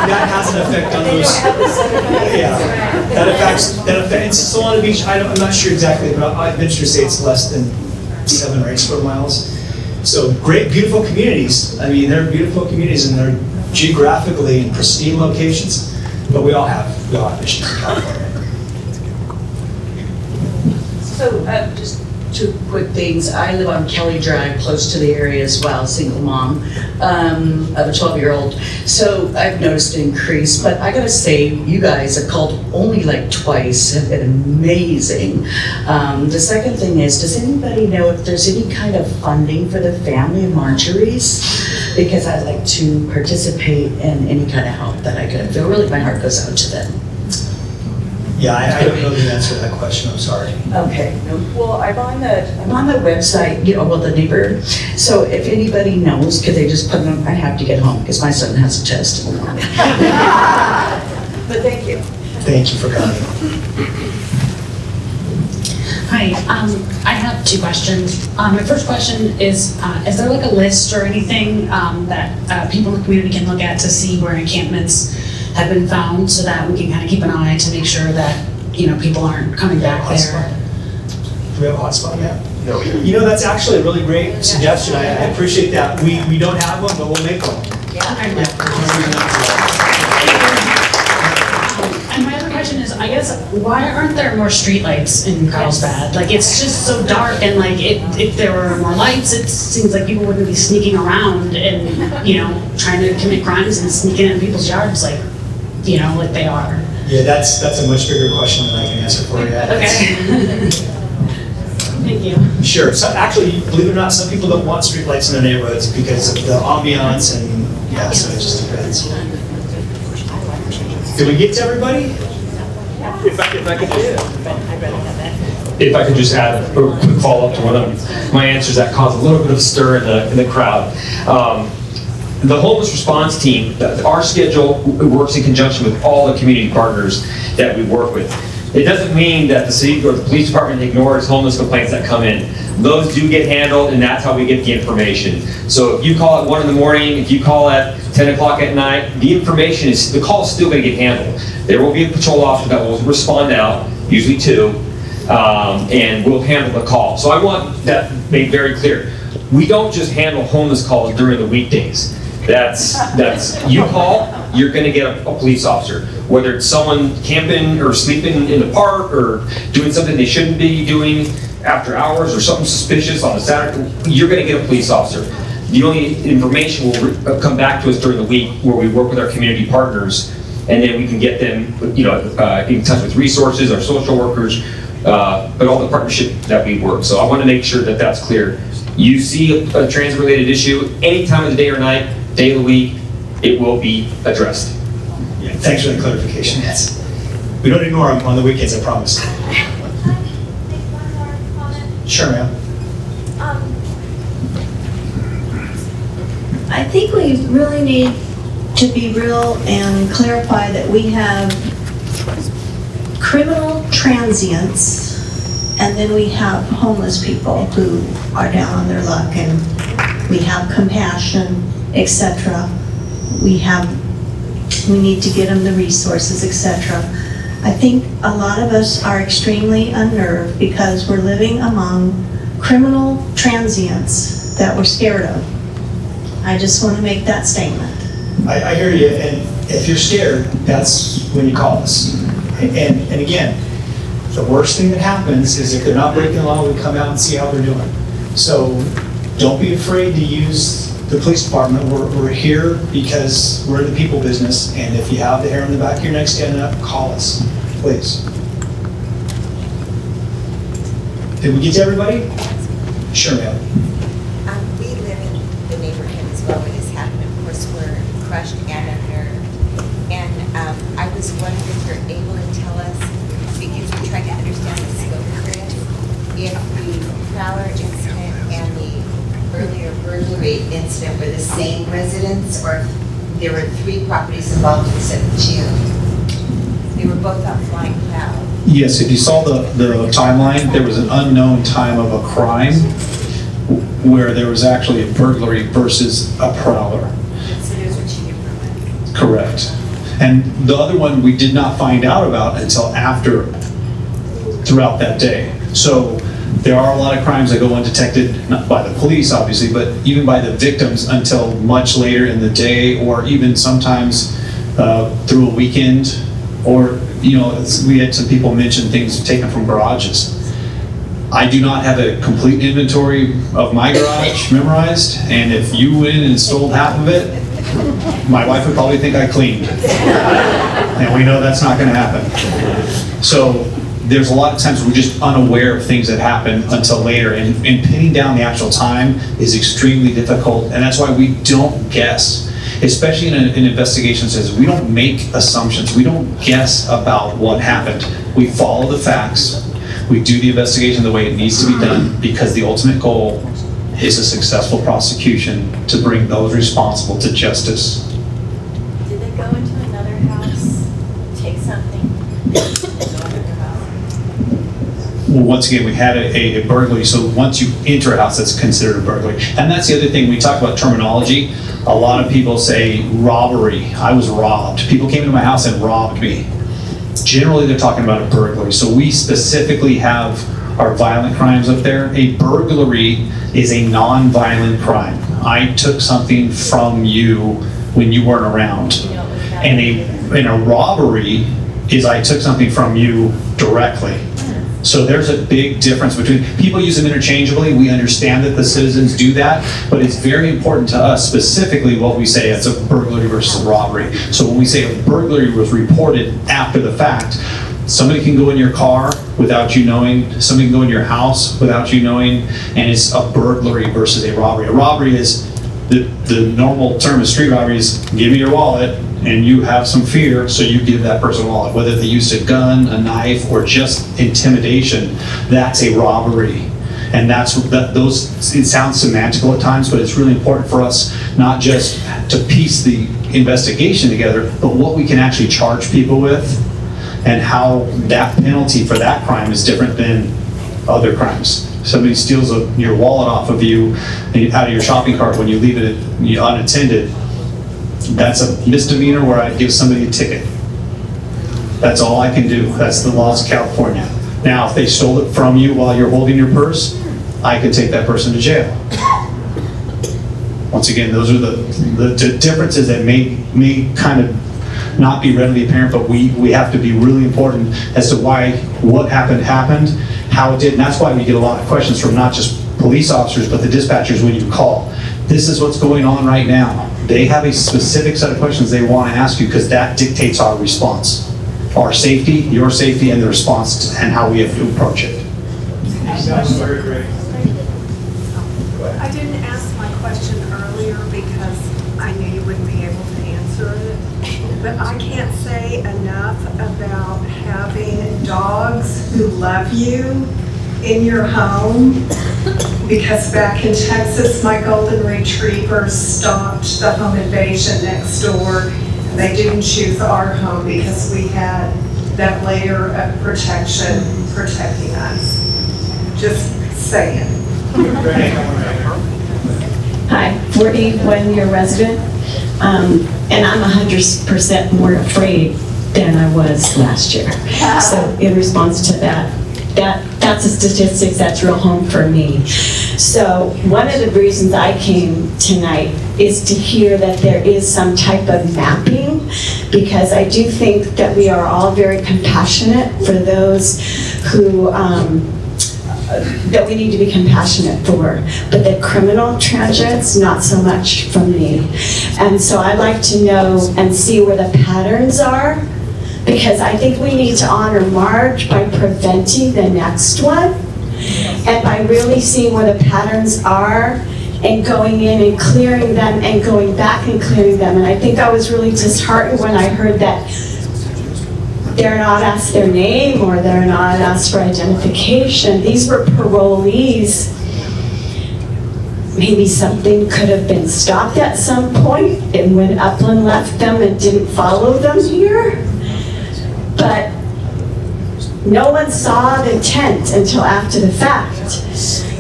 that has an effect on those. Yeah, that affects, and Solana Beach, I'm not sure exactly, but I'd venture to say it's less than 7 or 8 square miles. So great, beautiful communities. I mean, they're beautiful communities and they're geographically in pristine locations, but we all have issues in California. So just 2 quick things. I live on Kelly Drive, close to the area as well, single mom of a 12-year-old. So I've noticed an increase, but I gotta say, you guys have called only like twice, have been amazing. The second thing is, does anybody know if there's any kind of funding for the family of Marjorie's? Because I'd like to participate in any kind of help that I could feel. Really, my heart goes out to them. Yeah, I don't know the answer to that question, I'm sorry. Okay, well, I'm on the website, you know, well, the neighbor, so if anybody knows, could they just put them, I have to get home, because my son has a test in the morning. But thank you. Thank you for coming. Hi, I have 2 questions. My first question is there like a list or anything that people in the community can look at to see where encampments have been found so that we can kind of keep an eye to make sure that, you know, people aren't coming back there? Do we have a hotspot map? No. You know, that's actually a really great suggestion. I appreciate that. We don't have one, but we'll make one. And my other question is, I guess, why aren't there more streetlights in Carlsbad? Like, it's just so dark, and like, if there were more lights, it seems like people wouldn't be sneaking around and, you know, trying to commit crimes and sneaking in people's yards, like, you know, like they are. Yeah, that's a much bigger question than I can answer for you. Okay. Thank you. Sure. So actually, believe it or not, some people don't want streetlights in their neighborhoods because of the ambiance and yeah, so it just depends. Did we get to everybody? If I could just add a quick follow-up to one of my answers that caused a little bit of stir in the crowd. The homeless response team, our schedule works in conjunction with all the community partners that we work with. It doesn't mean that the city or the police department ignores homeless complaints that come in. Those do get handled, and that's how we get the information. So if you call at 1 in the morning, if you call at 10 o'clock at night, the call is still going to get handled. There will be a patrol officer that will respond out, usually 2, and we'll handle the call. So I want that made very clear. We don't just handle homeless calls during the weekdays. That's you call, you're going to get a police officer. Whether it's someone camping or sleeping in the park or doing something they shouldn't be doing after hours or something suspicious on a Saturday, you're going to get a police officer. The only information will come back to us during the week where we work with our community partners, and then we can get them, you know, in touch with resources, our social workers, but all the partnership that we work. So I want to make sure that that's clear. You see a transit-related issue any time of the day or night, day of the week, it will be addressed. Yeah, thanks for the clarification. Yes. We don't ignore them on the weekends, I promise. Sure, ma'am. I think we really need to be real and clarify that we have criminal transients and then we have homeless people who are down on their luck, and we have compassion, etc. We need to get them the resources, etc. I think a lot of us are extremely unnerved because we're living among criminal transients that we're scared of. I just want to make that statement. I hear you, and if you're scared, that's when you call us. And again, the worst thing that happens is if they're not breaking the law, we come out and see how they're doing. So don't be afraid to use the police department. We're here because we're in the people business, and if you have the hair on the back of your neck standing up, call us, please. Did we get to everybody? Sure, ma'am. We live in the neighborhood as well. It has happened. Of course, we're crushed and unnerved. And I was wondering if you're able to tell us, because we're trying to understand the scope of it, if the Fowler incident and the earlier burglary incident were the same residents, or if there were 3 properties involved instead of 2. They were both on Flying Cloud. Yes, if you saw the timeline, there was an unknown time of a crime where there was actually a burglary versus a prowler. So there's a cheating permit. Correct. And the other one we did not find out about until after, throughout that day. So there are a lot of crimes that go undetected, not by the police obviously, but even by the victims until much later in the day, or even sometimes through a weekend, or we had some people mention things taken from garages. I do not have a complete inventory of my garage memorized, and if you went in and stole half of it, my wife would probably think I cleaned. And we know that's not going to happen. So there's a lot of times we're just unaware of things that happen until later, and pinning down the actual time is extremely difficult, and that's why we don't guess. Especially in an investigation says we don't make assumptions, we don't guess about what happened. We follow the facts, we do the investigation the way it needs to be done, because the ultimate goal is a successful prosecution to bring those responsible to justice. Did they go into another house, take something? Well, once again, we had a burglary, so once you enter a house, that's considered a burglary. And that's the other thing, we talk about terminology. A lot of people say robbery. I was robbed. People came into my house and robbed me. Generally, they're talking about a burglary. So we specifically have our violent crimes up there. A burglary is a non-violent crime. I took something from you when you weren't around. And a robbery is I took something from you directly. So there's a big difference between, people use them interchangeably. We understand that the citizens do that, but it's very important to us specifically what we say as a burglary versus a robbery. So when we say a burglary was reported after the fact, somebody can go in your car without you knowing, somebody can go in your house without you knowing, and it's a burglary versus a robbery. A robbery is, the normal term of street robbery is give me your wallet, and you have some fear, so you give that person a wallet. Whether they used a gun, a knife, or just intimidation, that's a robbery. And it sounds semantical at times, but it's really important for us not just to piece the investigation together, but what we can actually charge people with, and how that penalty for that crime is different than other crimes. Somebody steals your wallet off of you, out of your shopping cart when you leave it unattended, that's a misdemeanor where I give somebody a ticket. That's all I can do. That's the laws of California. Now, if they stole it from you while you're holding your purse, I can take that person to jail. Once again, those are the differences that may kind of not be readily apparent, but we have to be really important as to why what happened, how it did. And that's why we get a lot of questions from not just police officers, but the dispatchers when you call. This is what's going on right now. They have a specific set of questions they want to ask you, because that dictates our response. Our safety, your safety, and the response and how we have to approach it. I didn't ask my question earlier because I knew you wouldn't be able to answer it. But I can't say enough about having dogs who love you in your home, because back in Texas, my golden retriever stopped the home invasion next door. And they didn't choose our home because we had that layer of protection protecting us. Just saying. Hi, 41-year resident, and I'm 100% more afraid than I was last year. So in response to that's a statistic that's real home for me. So one of the reasons I came tonight is to hear that there is some type of mapping, because I do think that we are all very compassionate for those who that we need to be compassionate for, but the criminal tragedies, not so much from me. And so I'd like to know and see where the patterns are, because I think we need to honor Marge by preventing the next one, and by really seeing where the patterns are and going in and clearing them and going back and clearing them. And I think I was really disheartened when I heard that they're not asked their name or they're not asked for identification. These were parolees. Maybe something could have been stopped at some point, and when Upland left them and didn't follow them here. but no one saw the tent until after the fact,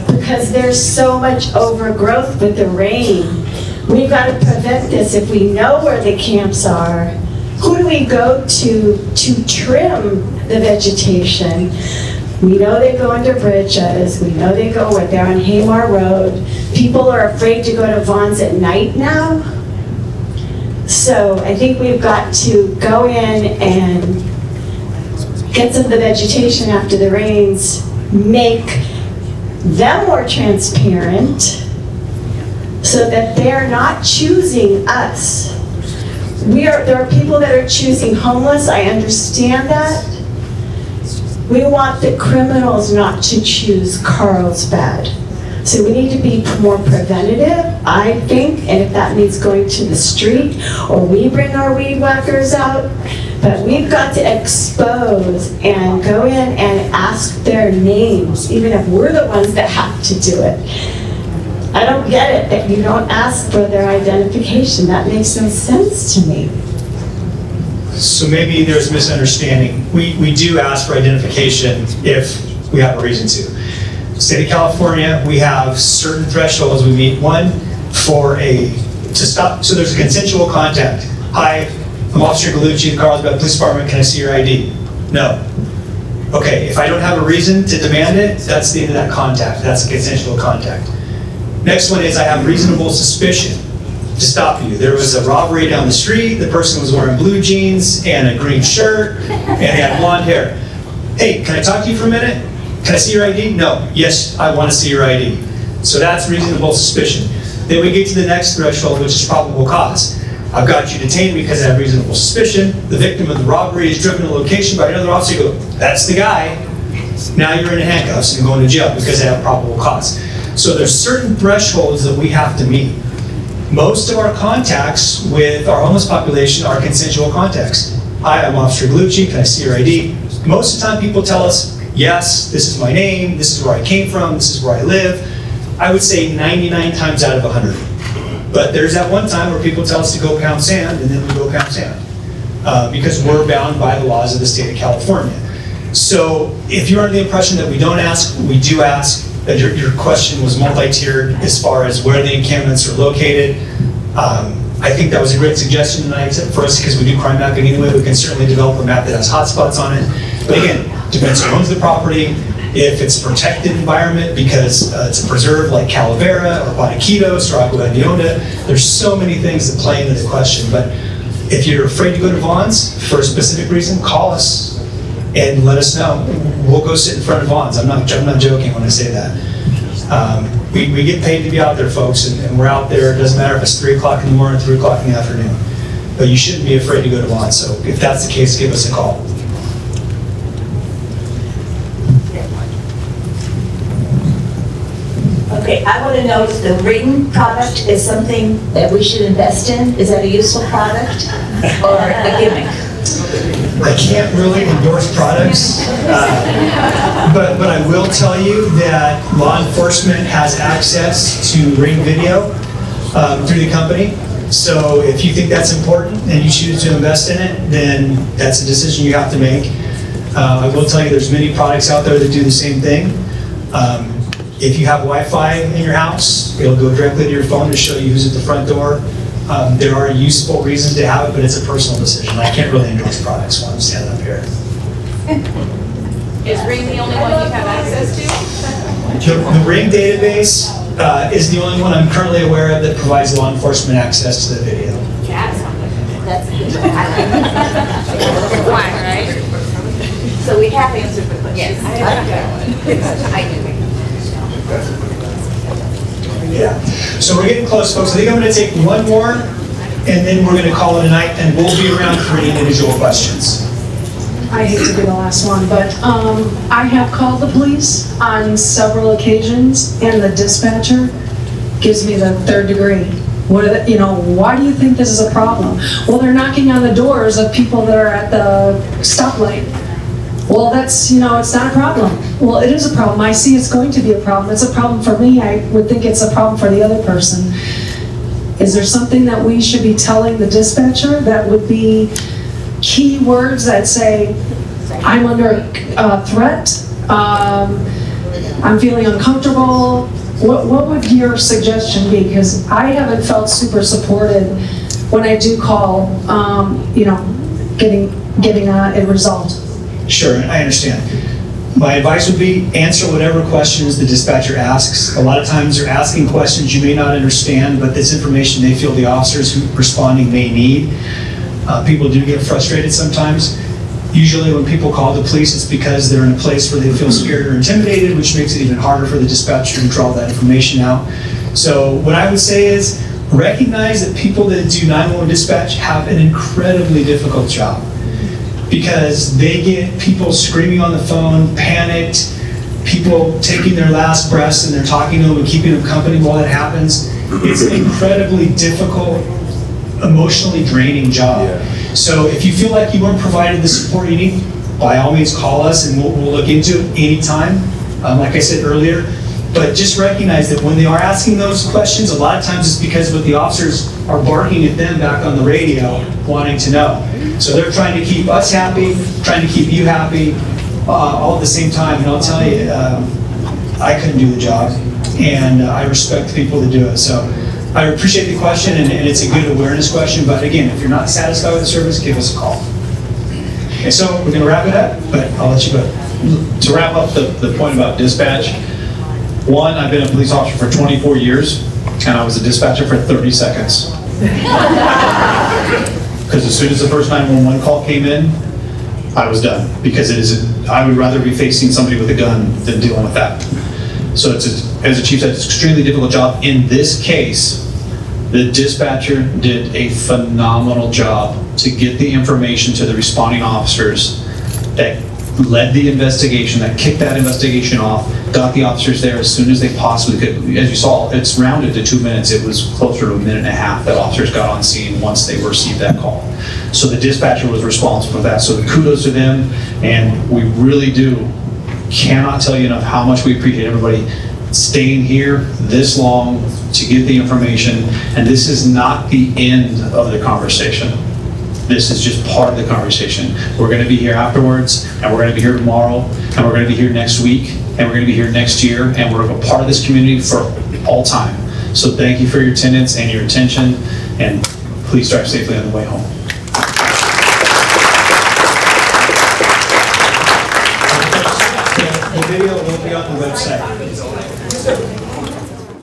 because there's so much overgrowth with the rain. We've got to prevent this. If we know where the camps are, who do we go to trim the vegetation? We know they go under bridges. We know they go where they're on Haymar Road. People are afraid to go to Vaughn's at night now. So I think we've got to go in and get some of the vegetation after the rains, make them more transparent so that they're not choosing us. There are people that are choosing homeless, I understand that. We want the criminals not to choose Carlsbad. So we need to be more preventative, I think, and if that means going to the street or we bring our weed whackers out, but we've got to expose and go in and ask their names, even if we're the ones that have to do it. I don't get it that you don't ask for their identification. That makes no sense to me. So maybe there's a misunderstanding. We do ask for identification if we have a reason to. State of California, we have certain thresholds we meet. One, to stop, so there's a consensual contact. Hi, I'm Officer Gallucci, the Carlsbad Police Department, can I see your ID? No. Okay, if I don't have a reason to demand it, that's the end of that contact. That's a consensual contact. Next one is I have reasonable suspicion to stop you. There was a robbery down the street, the person was wearing blue jeans and a green shirt, and they had blonde hair. Hey, can I talk to you for a minute? Can I see your ID? No. Yes, I want to see your ID. So that's reasonable suspicion. Then we get to the next threshold, which is probable cause. I've got you detained because I have reasonable suspicion. The victim of the robbery is driven to a location by another officer. You go, that's the guy. Now you're in handcuffs and going to jail because I have probable cause. So there's certain thresholds that we have to meet. Most of our contacts with our homeless population are consensual contacts. Hi, I'm Officer Gallucci, can I see your ID? Most of the time people tell us, yes, this is my name, this is where I came from, this is where I live. I would say 99 times out of 100. But there's that one time where people tell us to go pound sand, and then we go pound sand. Because we're bound by the laws of the state of California. So if you're under the impression that we don't ask, we do ask. Your question was multi-tiered as far as where the encampments are located. I think that was a great suggestion tonight for us because we do crime mapping anyway. We can certainly develop a map that has hotspots on it. But again, depends on who owns the property, if it's a protected environment because it's a preserve like Calavera or Boniquitos or Agua de Onda. There's so many things that play into the question. But if you're afraid to go to Vaughn's for a specific reason, call us and let us know. We'll go sit in front of Vaughn's. I'm not joking when I say that. We get paid to be out there, folks, and we're out there. It doesn't matter if it's 3 o'clock in the morning, 3 o'clock in the afternoon. But you shouldn't be afraid to go to Vaughn's. So if that's the case, give us a call. Okay, I want to know if the Ring product is something that we should invest in. Is that a useful product or a gimmick? I can't really endorse products, but I will tell you that law enforcement has access to Ring Video through the company. So if you think that's important and you choose to invest in it, then that's a decision you have to make. I will tell you there's many products out there that do the same thing. If you have Wi-Fi in your house, it'll go directly to your phone to show you who's at the front door. There are useful reasons to have it, but it's a personal decision. I can't really endorse products while I'm standing up here. Is Ring the only one you have access to? The Ring database is the only one I'm currently aware of that provides law enforcement access to the video. That's good. Why, right? So we have answered the question. Yes. I do. Yeah. So we're getting close, folks. I think I'm going to take one more, and then we're going to call it a night, and we'll be around for any individual questions. I hate to be the last one, but I have called the police on several occasions, and the dispatcher gives me the 3rd degree. Why do you think this is a problem? Well, they're knocking on the doors of people that are at the stoplight. Well, that's, it's not a problem. Well, it is a problem. I see it's going to be a problem. It's a problem for me. I would think it's a problem for the other person. Is there something that we should be telling the dispatcher that would be key words that say, I'm under threat, I'm feeling uncomfortable, what would your suggestion be? Because I haven't felt super supported when I do call, getting a result. Sure, I understand. My advice would be answer whatever questions the dispatcher asks. A lot of times they're asking questions you may not understand, but this information they feel the officers who are responding may need. People do get frustrated sometimes. Usually when people call the police, it's because they're in a place where they feel scared or intimidated, which makes it even harder for the dispatcher to draw that information out. So what I would say is recognize that people that do 911 dispatch have an incredibly difficult job, because they get people screaming on the phone, panicked, people taking their last breaths and they're talking to them and keeping them company while that happens. It's an incredibly difficult, emotionally draining job. So if you feel like you weren't provided the support you need, by all means call us and we'll look into it anytime, like I said earlier. But just recognize that when they are asking those questions, a lot of times it's because what the officers are barking at them back on the radio, wanting to know. So they're trying to keep us happy, trying to keep you happy, all at the same time. And I'll tell you, I couldn't do the job, and I respect the people that do it. So I appreciate the question, and it's a good awareness question. But again, if you're not satisfied with the service, give us a call. Okay, so we're going to wrap it up, but I'll let you go. To wrap up the point about dispatch, one, I've been a police officer for 24 years, and I was a dispatcher for 30 seconds. Because as soon as the first 911 call came in, I was done. Because I would rather be facing somebody with a gun than dealing with that. So as the chief said, it's an extremely difficult job. In this case, the dispatcher did a phenomenal job to get the information to the responding officers that led the investigation, that kicked that investigation off, got the officers there as soon as they possibly could. As you saw, it's rounded to 2 minutes. It was closer to a minute and a half that officers got on scene once they received that call. So the dispatcher was responsible for that. So the kudos to them, and we really cannot tell you enough how much we appreciate everybody staying here this long to get the information. And this is not the end of the conversation. This is just part of the conversation. We're going to be here afterwards, and we're going to be here tomorrow, and we're going to be here next week, and we're going to be here next year, and we're a part of this community for all time. So thank you for your attendance and your attention, and please drive safely on the way home. The video will be on the website.